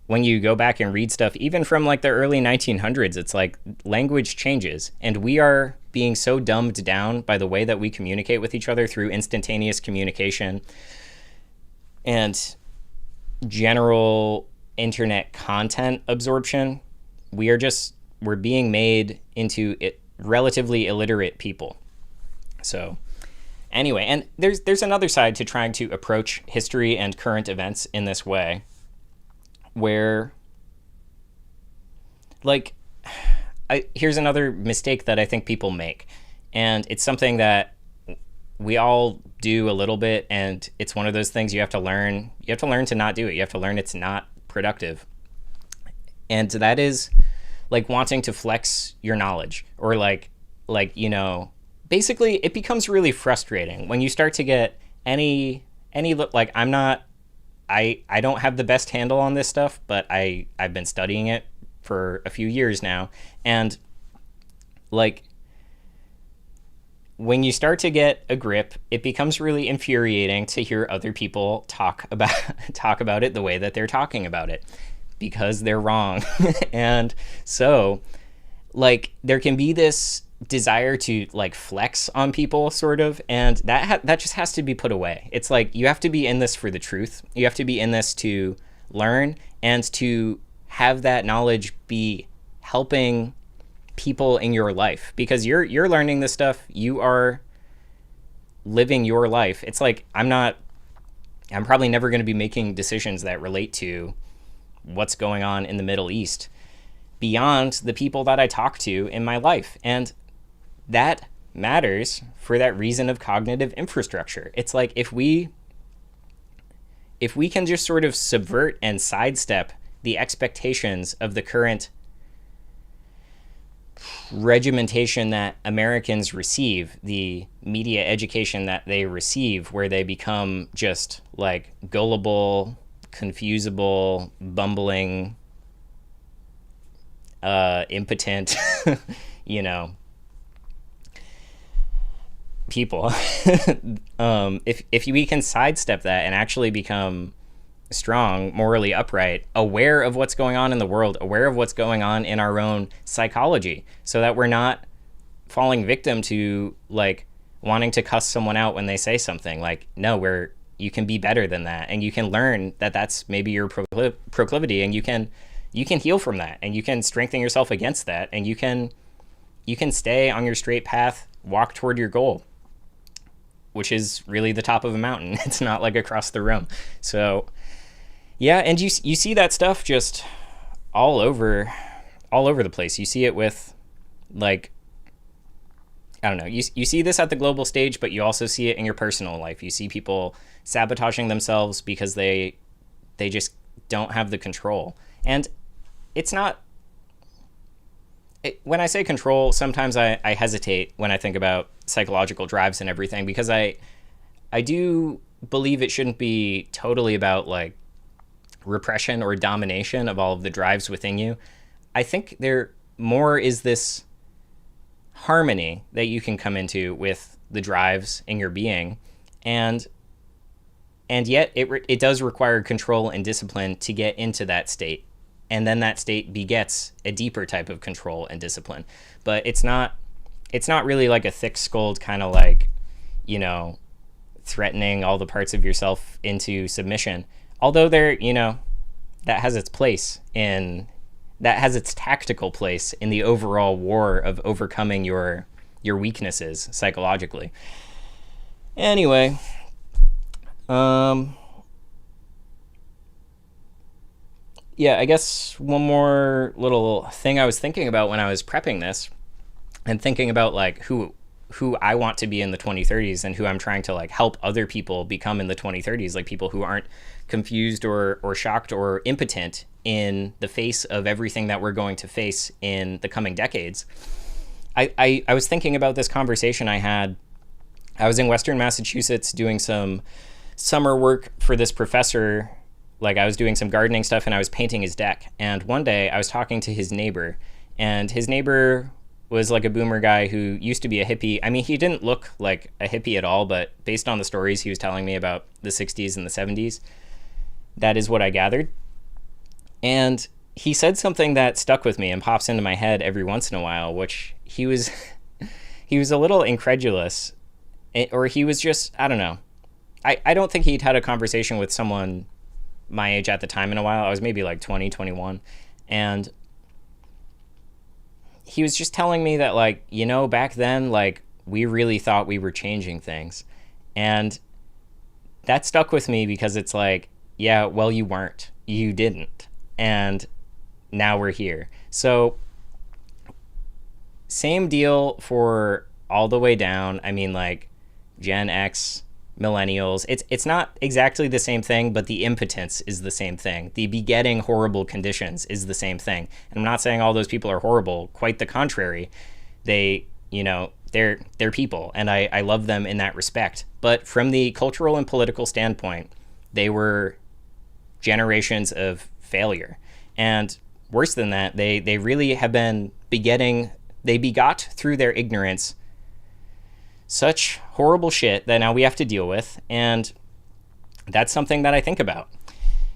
when you go back and read stuff even from like the early 1900s, it's like language changes and we are being so dumbed down by the way that we communicate with each other through instantaneous communication and general internet content absorption. We're being made into relatively illiterate people. So anyway, and there's another side to trying to approach history and current events in this way where like here's another mistake that I think people make, and it's something that we all do a little bit, and it's one of those things you have to learn to not do it. You have to learn it's not productive, and that is like wanting to flex your knowledge or like basically it becomes really frustrating when you start to get any like I don't have the best handle on this stuff, but I've been studying it for a few years now, and like when you start to get a grip, it becomes really infuriating to hear other people talk about it the way that they're talking about it because they're wrong. And so like there can be this desire to like flex on people sort of, and that just has to be put away. It's like you have to be in this for the truth. You have to be in this to learn and to have that knowledge be helping people in your life, because you're learning this stuff, you are living your life. It's like I'm probably never going to be making decisions that relate to what's going on in the Middle East beyond the people that I talk to in my life. And that matters for that reason of cognitive infrastructure. It's like if we can just sort of subvert and sidestep the expectations of the current regimentation that Americans receive, the media education that they receive, where they become just like gullible, confusable, bumbling, impotent, people. If we can sidestep that and actually become strong, morally upright, aware of what's going on in the world, aware of what's going on in our own psychology, so that we're not falling victim to like wanting to cuss someone out when they say something. Like, no, you can be better than that, and you can learn that that's maybe your proclivity, and you can heal from that, and you can strengthen yourself against that, and you can stay on your straight path, walk toward your goal, which is really the top of a mountain. It's not like across the room. So yeah, and you see that stuff just all over the place. You see it with like, I don't know, you see this at the global stage, but you also see it in your personal life. You see people sabotaging themselves because they just don't have the control. And it's not, when I say control, sometimes I hesitate when I think about psychological drives and everything, because I do believe it shouldn't be totally about like repression or domination of all of the drives within you. I think there more is this harmony that you can come into with the drives in your being. And And yet it does require control and discipline to get into that state. And then that state begets a deeper type of control and discipline. But it's not really like a thick-skulled kind of like, you know, threatening all the parts of yourself into submission. Although that has its place that has its tactical place in the overall war of overcoming your weaknesses psychologically. Anyway, yeah, I guess one more little thing I was thinking about when I was prepping this and thinking about like who I want to be in the 2030s and who I'm trying to like help other people become in the 2030s, like people who aren't confused or shocked or impotent in the face of everything that we're going to face in the coming decades. I was thinking about this conversation I had. I was in Western Massachusetts doing some summer work for this professor. Like I was doing some gardening stuff and I was painting his deck. And one day I was talking to his neighbor, and his neighbor was like a boomer guy who used to be a hippie. I mean, he didn't look like a hippie at all, but based on the stories he was telling me about the 60s and the 70s, that is what I gathered. And he said something that stuck with me and pops into my head every once in a while, which he was a little incredulous, or he was just, I don't know. I don't think he'd had a conversation with someone my age at the time in a while. I was maybe like 20, 21. And he was just telling me that, like, you know, back then, like, we really thought we were changing things. And that stuck with me because it's like, yeah, well, you weren't. You didn't. And now we're here. So same deal for all the way down. I mean, like, Gen X, millennials. It's not exactly the same thing, but the impotence is the same thing. The begetting horrible conditions is the same thing. And I'm not saying all those people are horrible. Quite the contrary. They, you know, they're people, and I love them in that respect. But from the cultural and political standpoint, they were generations of failure. And worse than that, they really have been they begot through their ignorance such horrible shit that now we have to deal with. And that's something that I think about,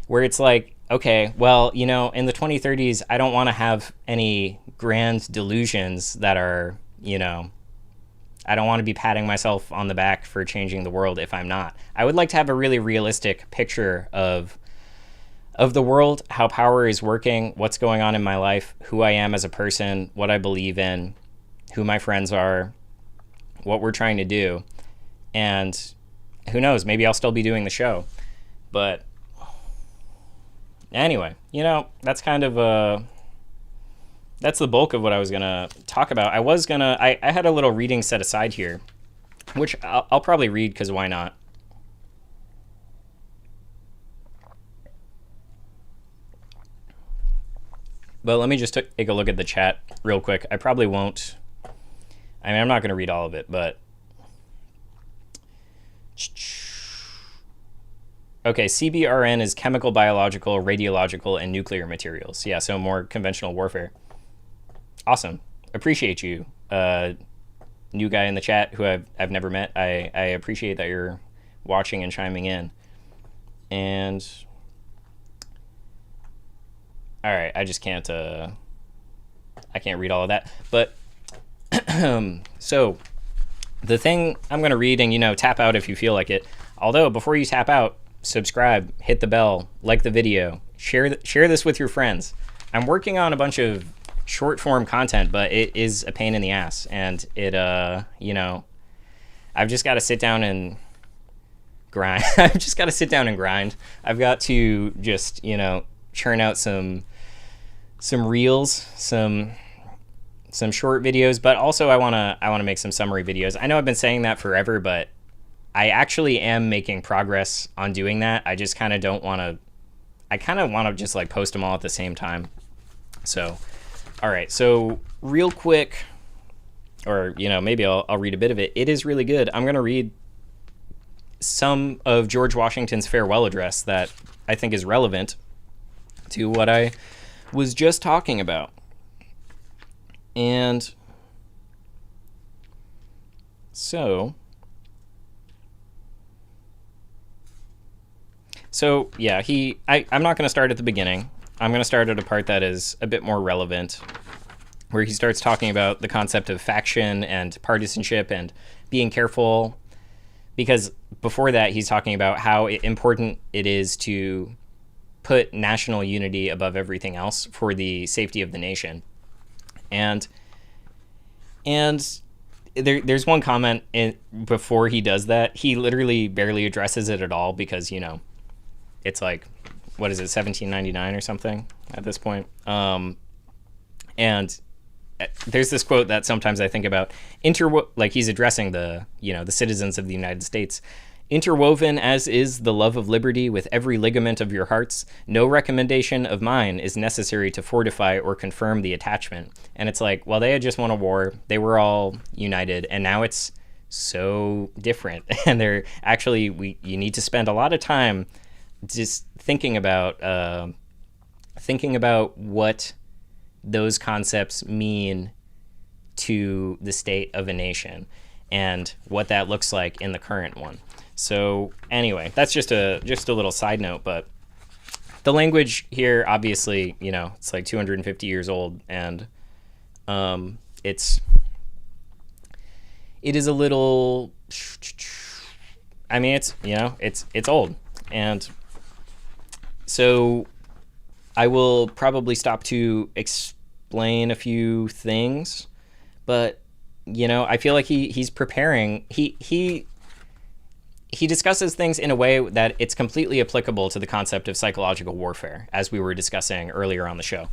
where it's like, okay, well, you know, in the 2030s, I don't want to have any grand delusions that are, you know, I don't want to be patting myself on the back for changing the world if I'm not. I would like to have a really realistic picture of the world, how power is working, what's going on in my life, who I am as a person, what I believe in, who my friends are, what we're trying to do. And who knows, maybe I'll still be doing the show. But anyway, you know, that's kind of that's the bulk of what I was gonna talk about. I had a little reading set aside here, which I'll probably read because why not? But let me just take a look at the chat real quick. I probably won't. I mean, I'm not going to read all of it, but... Okay, CBRN is chemical, biological, radiological, and nuclear materials. Yeah, so more conventional warfare. Awesome. Appreciate you. New guy in the chat who I've never met. I appreciate that you're watching and chiming in. And... all right, I just can't... I can't read all of that. But... so the thing I'm going to read, and, you know, tap out if you feel like it. Although, before you tap out, subscribe, hit the bell, like the video, share this with your friends. I'm working on a bunch of short form content, but it is a pain in the ass. And it, you know, I've just got to sit down and grind. I've just got to sit down and grind. I've got to just, you know, churn out some reels, some short videos, but also I want to make some summary videos. I know I've been saying that forever, but I actually am making progress on doing that. I just kind of don't want to. I kind of want to just like post them all at the same time. So, all right. So real quick, or, you know, maybe I'll read a bit of it. It is really good. I'm going to read some of George Washington's farewell address that I think is relevant to what I was just talking about. And so So yeah, I'm not going to start at the beginning. I'm going to start at a part that is a bit more relevant, where he starts talking about the concept of faction and partisanship and being careful, because before that he's talking about how important it is to put national unity above everything else for the safety of the nation. And there's one comment before he does that. He literally barely addresses it at all, because, you know, it's like, what is it, 1799 or something at this point? And there's this quote that sometimes I think about, like he's addressing the citizens of the United States. Interwoven as is the love of liberty with every ligament of your hearts, no recommendation of mine is necessary to fortify or confirm the attachment. And it's like, well, they had just won a war. They were all united, and now it's so different. And they're actually, you need to spend a lot of time just thinking about what those concepts mean to the state of a nation and what that looks like in the current one. So anyway, that's just a little side note, but the language here, obviously, you know, it's like 250 years old, and it is a little, I mean, it's, you know, it's old. And so I will probably stop to explain a few things, but, you know, I feel like he's preparing, he discusses things in a way that it's completely applicable to the concept of psychological warfare, as we were discussing earlier on the show.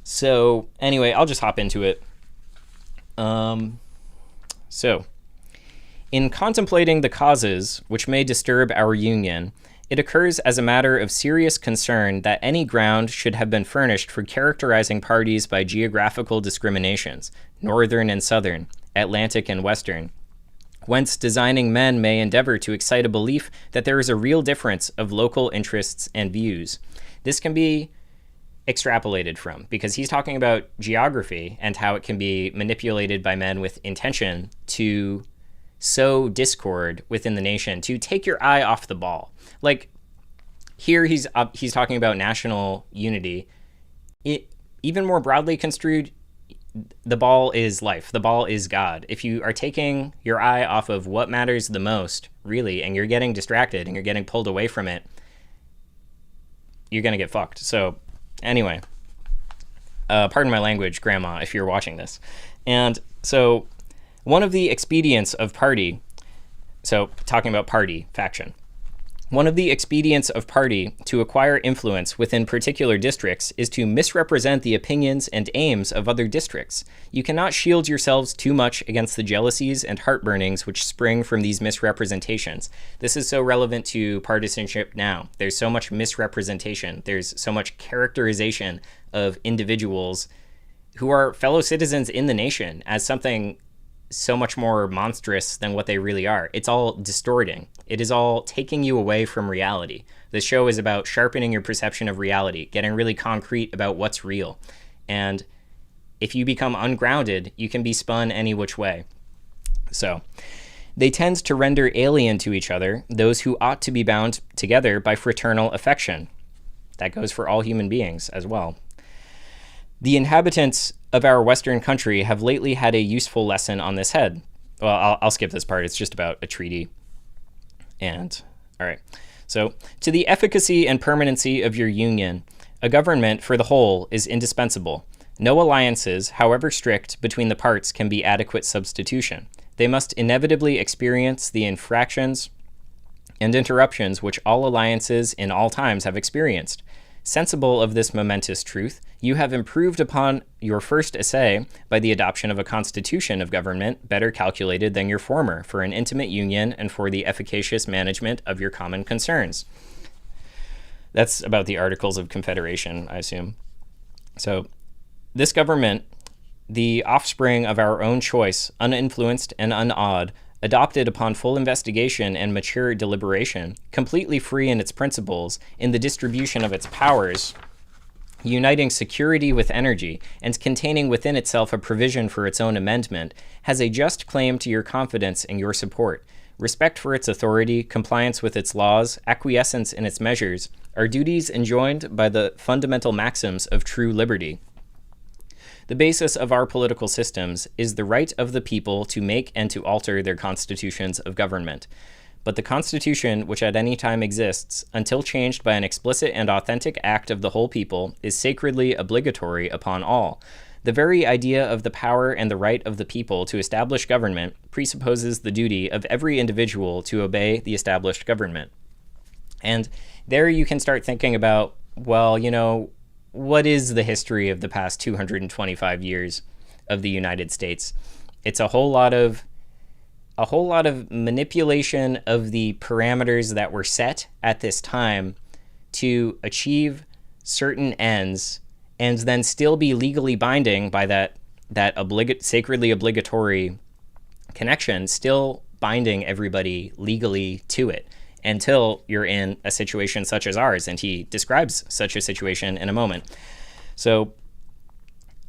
So anyway, I'll just hop into it. So, in contemplating the causes which may disturb our union, it occurs as a matter of serious concern that any ground should have been furnished for characterizing parties by geographical discriminations, northern and southern, Atlantic and western, whence designing men may endeavor to excite a belief that there is a real difference of local interests and views. This can be extrapolated from, because he's talking about geography and how it can be manipulated by men with intention to sow discord within the nation, to take your eye off the ball. Like, here he's talking about national unity. Even more broadly construed, the ball is life. The ball is God. If you are taking your eye off of what matters the most, really, and you're getting distracted and you're getting pulled away from it, you're going to get fucked. So anyway, pardon my language, Grandma, if you're watching this. And so one of the expedients of party, so talking about party, faction, one of the expedients of party to acquire influence within particular districts is to misrepresent the opinions and aims of other districts. You cannot shield yourselves too much against the jealousies and heartburnings which spring from these misrepresentations. This is so relevant to partisanship now. There's so much misrepresentation. There's so much characterization of individuals who are fellow citizens in the nation as something so much more monstrous than what they really are. It's all distorting. It is all taking you away from reality. The show is about sharpening your perception of reality, getting really concrete about what's real. And if you become ungrounded, you can be spun any which way. So, they tend to render alien to each other those who ought to be bound together by fraternal affection. That goes for all human beings as well. The inhabitants of our Western country have lately had a useful lesson on this head. Well, I'll skip this part. It's just about a treaty. And, all right. So, to the efficacy and permanency of your union, a government for the whole is indispensable. No alliances, however strict, between the parts can be adequate substitution. They must inevitably experience the infractions and interruptions which all alliances in all times have experienced. Sensible of this momentous truth, you have improved upon your first essay by the adoption of a constitution of government better calculated than your former for an intimate union and for the efficacious management of your common concerns. That's about the Articles of Confederation, I assume. So, this government, the offspring of our own choice, uninfluenced and unawed, adopted upon full investigation and mature deliberation, completely free in its principles, in the distribution of its powers, uniting security with energy, and containing within itself a provision for its own amendment, has a just claim to your confidence and your support. Respect for its authority, compliance with its laws, acquiescence in its measures are duties enjoined by the fundamental maxims of true liberty. The basis of our political systems is the right of the people to make and to alter their constitutions of government. But the Constitution, which at any time exists, until changed by an explicit and authentic act of the whole people, is sacredly obligatory upon all. The very idea of the power and the right of the people to establish government presupposes the duty of every individual to obey the established government. And there you can start thinking about, well, what is the history of the past 225 years of the United States? It's a whole lot of manipulation of the parameters that were set at this time to achieve certain ends and then still be legally binding by that sacredly obligatory connection, still binding everybody legally to it until you're in a situation such as ours. And he describes such a situation in a moment. So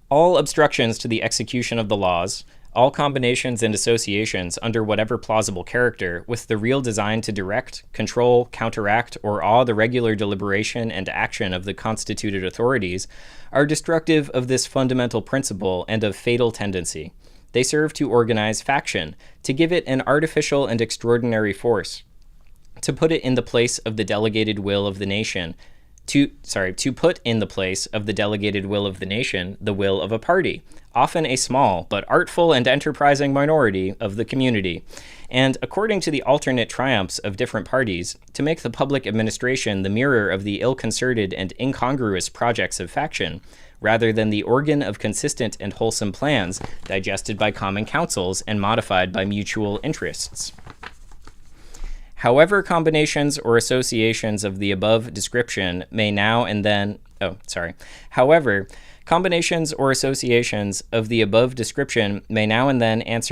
all obstructions to the execution of the laws, all combinations and associations under whatever plausible character, with the real design to direct, control, counteract, or awe the regular deliberation and action of the constituted authorities, are destructive of this fundamental principle and of fatal tendency. They serve to organize faction, to give it an artificial and extraordinary force, to put it in the place of the delegated will of the nation, to put in the place of the delegated will of the nation the will of a party, often a small but artful and enterprising minority of the community, and according to the alternate triumphs of different parties, to make the public administration the mirror of the ill-concerted and incongruous projects of faction, rather than the organ of consistent and wholesome plans digested by common councils and modified by mutual interests. However, combinations or associations of the above description may now and then answer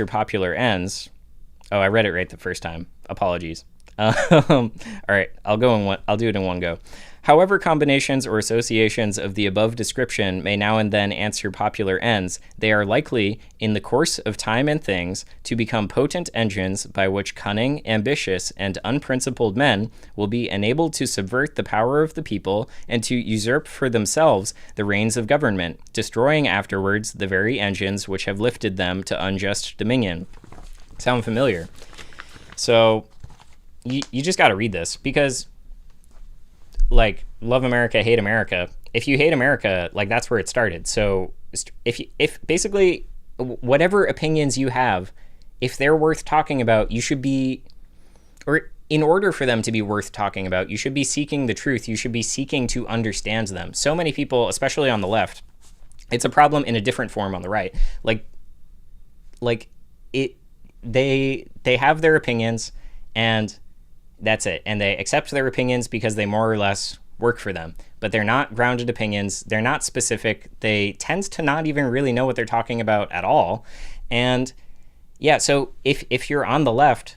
popular ends. Oh, I read it right the first time. Apologies. All right, I'll do it in one go. However, combinations or associations of the above description may now and then answer popular ends, they are likely, in the course of time and things, to become potent engines by which cunning, ambitious, and unprincipled men will be enabled to subvert the power of the people and to usurp for themselves the reins of government, destroying afterwards the very engines which have lifted them to unjust dominion. Sound familiar? So you just got to read this, because love America, hate America. If you hate America, that's where it started. So if basically whatever opinions you have, if they're worth talking about, you should be, or in order for them to be worth talking about, you should be seeking the truth. You should be seeking to understand them. So many people, especially on the left, it's a problem in a different form on the right. They have their opinions, and that's it. And they accept their opinions because they more or less work for them. But they're not grounded opinions. They're not specific. They tend to not even really know what they're talking about at all. And yeah, so if you're on the left,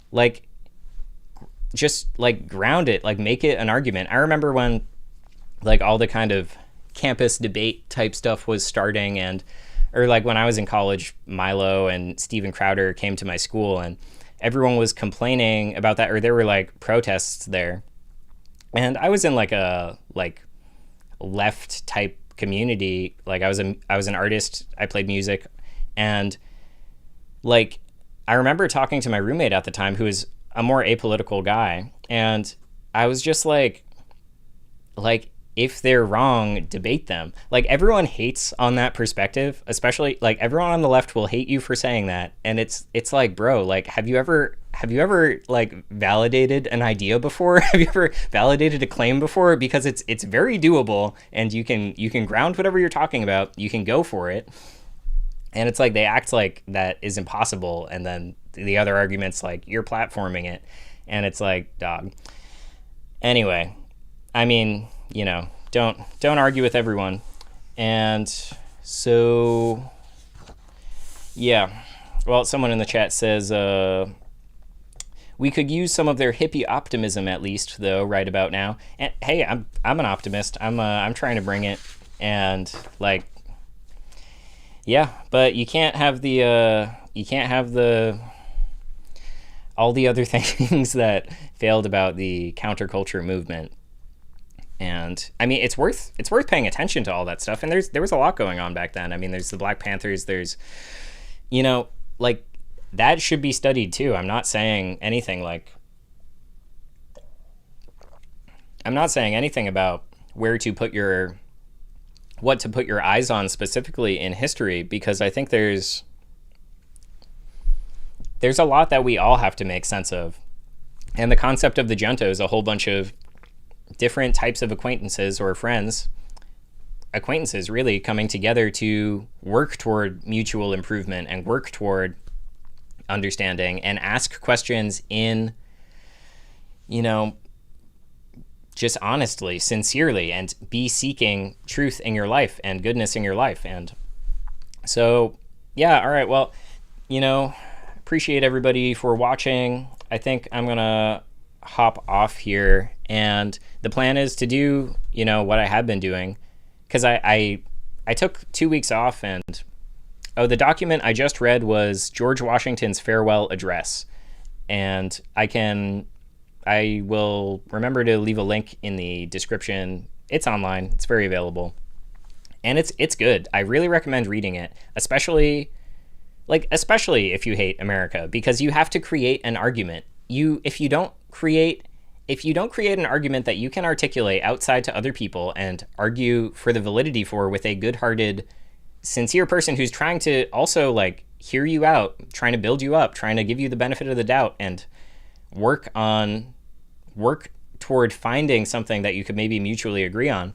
just ground it, make it an argument. I remember when all the kind of campus debate type stuff was starting, or when I was in college, Milo and Steven Crowder came to my school, and everyone was complaining about that, or there were protests there. And I was in a left type community. I was an artist. I played music, and I remember talking to my roommate at the time, who was a more apolitical guy, and I was just if they're wrong, debate them. Everyone hates on that perspective, especially everyone on the left will hate you for saying that. And it's bro, have you ever validated an idea before? Have you ever validated a claim before? Because it's very doable, and you can ground whatever you're talking about. You can go for it. And it's they act like that is impossible. And then the other argument's you're platforming it. And it's dog. Anyway, I mean, don't argue with everyone. And so, yeah. Well, someone in the chat says, we could use some of their hippie optimism at least, though, right about now. And hey, I'm an optimist. I'm trying to bring it. And yeah, but you can't have the all the other things that failed about the counterculture movement. And I mean, it's worth paying attention to all that stuff. And there was a lot going on back then. I mean, there's the Black Panthers. There's, like, that should be studied too. I'm not saying anything about what to put your eyes on specifically in history, because I think there's a lot that we all have to make sense of. And the concept of the Junto is a whole bunch of different types of acquaintances really coming together to work toward mutual improvement and work toward understanding and ask questions in, just honestly, sincerely, and be seeking truth in your life and goodness in your life. And so, yeah, all right, well, appreciate everybody for watching. I think I'm going to hop off here, and the plan is to do, what I have been doing, because I took 2 weeks off, and the document I just read was George Washington's farewell address, and I will remember to leave a link in the description. It's online, it's very available, and it's good. I really recommend reading it, especially if you hate America, because you have to create an argument. If you don't create an argument that you can articulate outside to other people and argue for the validity for with a good-hearted, sincere person who's trying to also hear you out, trying to build you up, trying to give you the benefit of the doubt, and work toward finding something that you could maybe mutually agree on,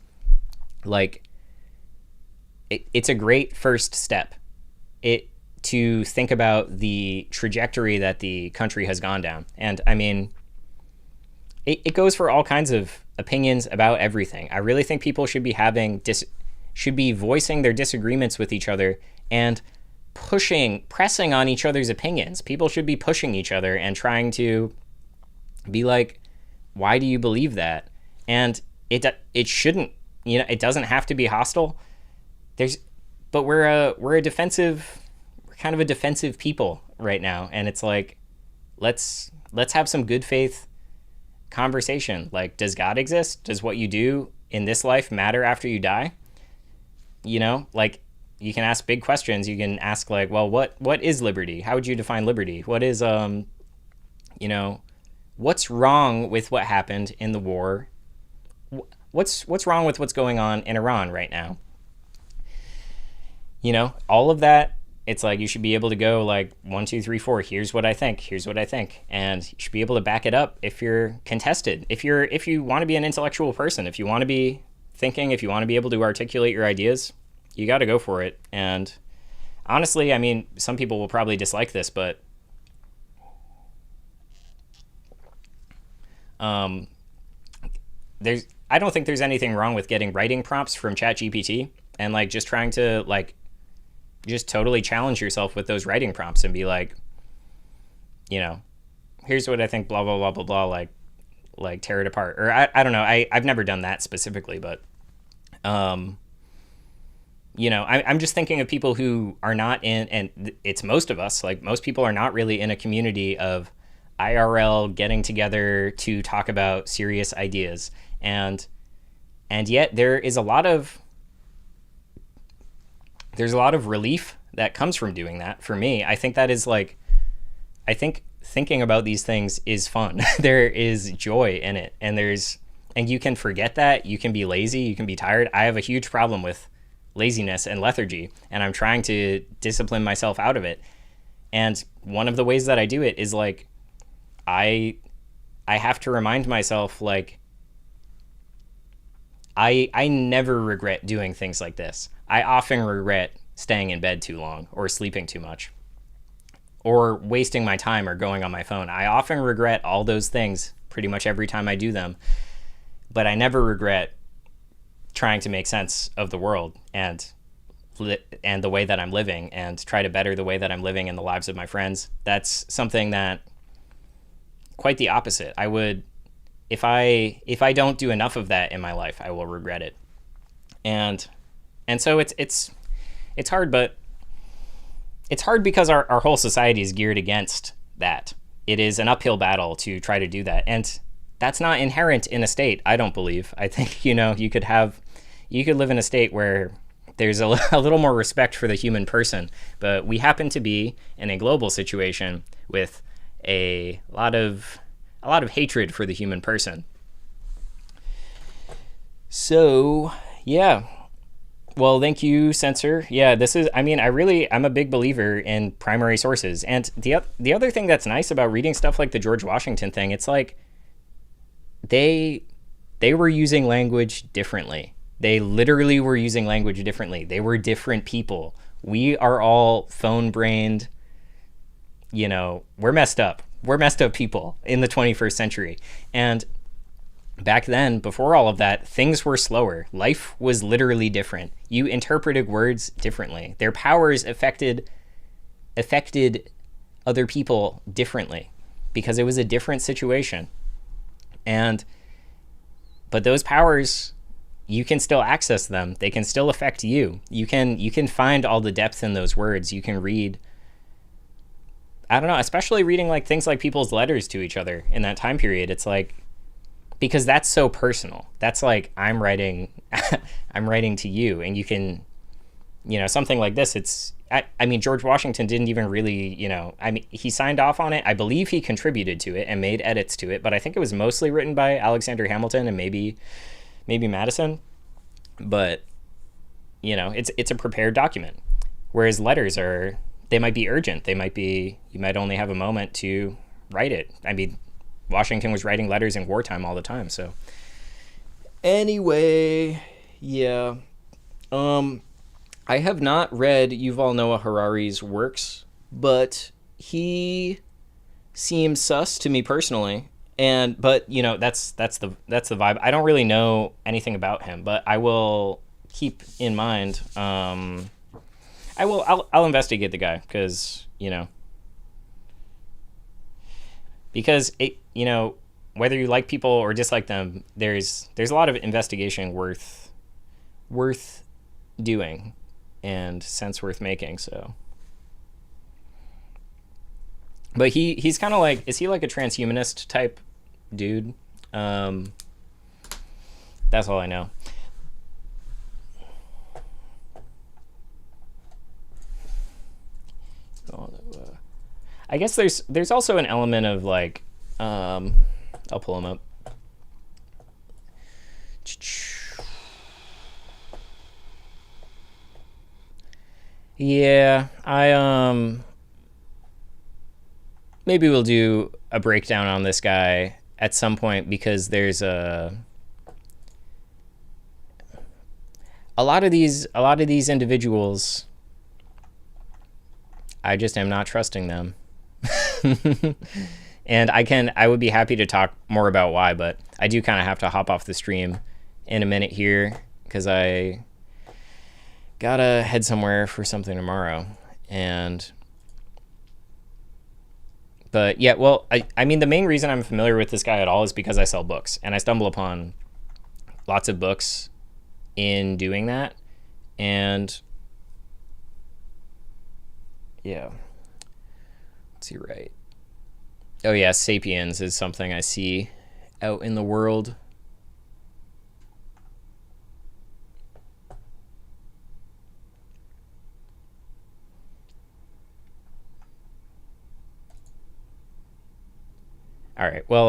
it's a great first step. To think about the trajectory that the country has gone down. And I mean, it goes for all kinds of opinions about everything. I really think people should be voicing their disagreements with each other and pressing on each other's opinions. People should be pushing each other and trying to be like, why do you believe that? And it shouldn't, it doesn't have to be hostile. But we're kind of a defensive people right now, and it's like, let's have some good faith conversation. Does God exist? Does what you do in this life matter after you die? You can ask big questions. You can ask well, what is liberty? How would you define liberty? What is what's wrong with what happened in the war? What's wrong with what's going on in Iran right now? All of that. It's you should be able to go 1, 2, 3, 4. Here's what I think. And you should be able to back it up if you're contested. If you want to be an intellectual person, if you want to be thinking, if you want to be able to articulate your ideas, you got to go for it. And honestly, I mean, some people will probably dislike this, but I don't think there's anything wrong with getting writing prompts from ChatGPT and just trying to just totally challenge yourself with those writing prompts and be here's what I think, blah, blah, blah, blah, blah, tear it apart. Or I don't know. I've never done that specifically, but, I'm just thinking of people who are not in, and it's most of us, most people are not really in a community of IRL getting together to talk about serious ideas. And yet there's a lot of relief that comes from doing that. For me, I think that is I think thinking about these things is fun. There is joy in it, and you can forget that. You can be lazy, you can be tired. I have a huge problem with laziness and lethargy, and I'm trying to discipline myself out of it. And one of the ways that I do it is I have to remind myself I never regret doing things like this. I often regret staying in bed too long or sleeping too much or wasting my time or going on my phone. I often regret all those things pretty much every time I do them, but I never regret trying to make sense of the world and the way that I'm living and try to better the way that I'm living in the lives of my friends. That's something that quite the opposite. I would, if I don't do enough of that in my life, I will regret it. And so it's hard, but it's hard because our whole society is geared against that. it is an uphill battle to try to do that. And that's not inherent in a state, I don't believe. I think, you could live in a state where there's a little more respect for the human person, but we happen to be in a global situation with a lot of hatred for the human person. So, yeah. Well, thank you, Censor. Yeah, I'm a big believer in primary sources. And the other thing that's nice about reading stuff like the George Washington thing, it's like they were using language differently. They literally were using language differently. They were different people. We are all phone-brained, we're messed up. We're messed up people in the 21st century. And back then, before all of that, things were slower. Life was literally different. You interpreted words differently. Their powers affected other people differently because it was a different situation. But those powers, you can still access them. They can still affect you. You can find all the depth in those words. You can read, I don't know, especially reading like things like people's letters to each other in that time period. It's like, because that's so personal. That's like I'm writing to you, and you can, something like this. George Washington didn't even really, he signed off on it. I believe he contributed to it and made edits to it, but I think it was mostly written by Alexander Hamilton and maybe Madison. But, it's a prepared document. Whereas letters they might be urgent. You might only have a moment to write it. Washington was writing letters in wartime all the time. So anyway, yeah. I have not read Yuval Noah Harari's works, but he seems sus to me personally. But that's the vibe. I don't really know anything about him, but I will keep in mind. I'll investigate the guy because it, whether you like people or dislike them, there's a lot of investigation worth doing and sense worth making. So, but he's kind of like, is he like a transhumanist type dude? That's all I know. I guess there's also an element of like, I'll pull him up. Yeah, maybe we'll do a breakdown on this guy at some point, because there's a lot of these individuals, I just am not trusting them. And I would be happy to talk more about why, but I do kind of have to hop off the stream in a minute here because I gotta head somewhere for something tomorrow. But yeah, well, I mean, the main reason I'm familiar with this guy at all is because I sell books, and I stumble upon lots of books in doing that. And yeah, let's see, right. Oh yeah, Sapiens is something I see out in the world. All right. Well,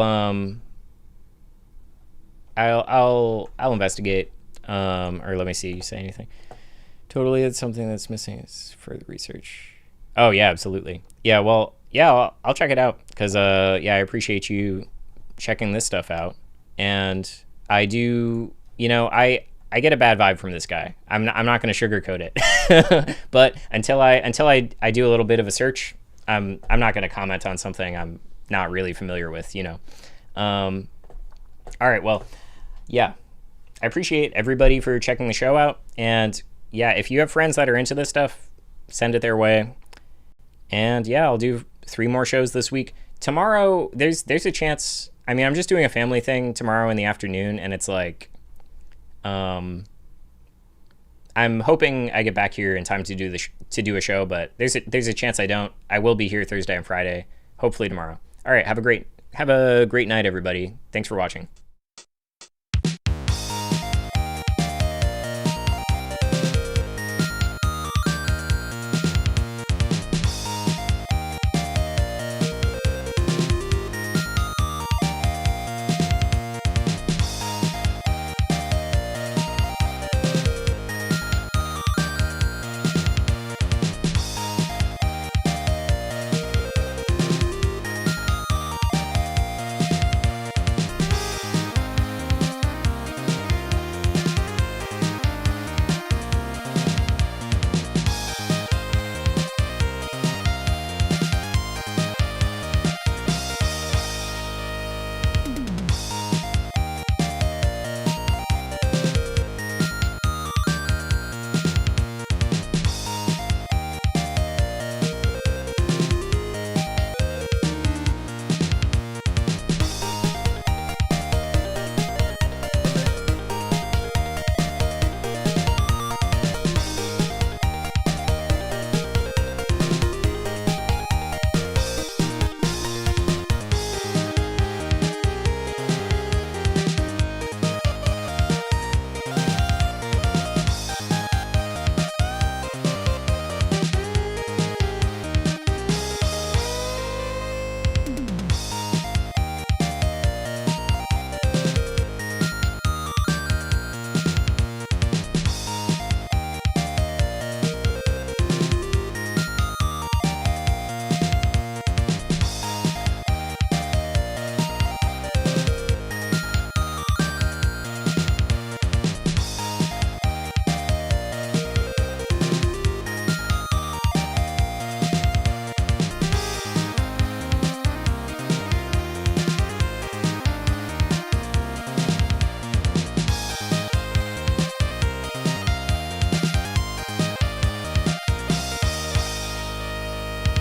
I'll investigate. Or let me see you say anything. Totally, it's something that's missing. Is further research. Oh yeah, absolutely. Yeah. Well, yeah, I'll check it out because I appreciate you checking this stuff out, and I do. I get a bad vibe from this guy. I'm not going to sugarcoat it, but until I do a little bit of a search, I'm not going to comment on something I'm not really familiar with. All right. Well, yeah, I appreciate everybody for checking the show out, and yeah, if you have friends that are into this stuff, send it their way. And yeah, I'll do 3 more shows this week. Tomorrow, there's a chance. I mean, I'm just doing a family thing tomorrow in the afternoon, and it's like, I'm hoping I get back here in time to do a show, but there's a chance I don't. I will be here Thursday and Friday, hopefully tomorrow. All right, have a great night, everybody. Thanks for watching.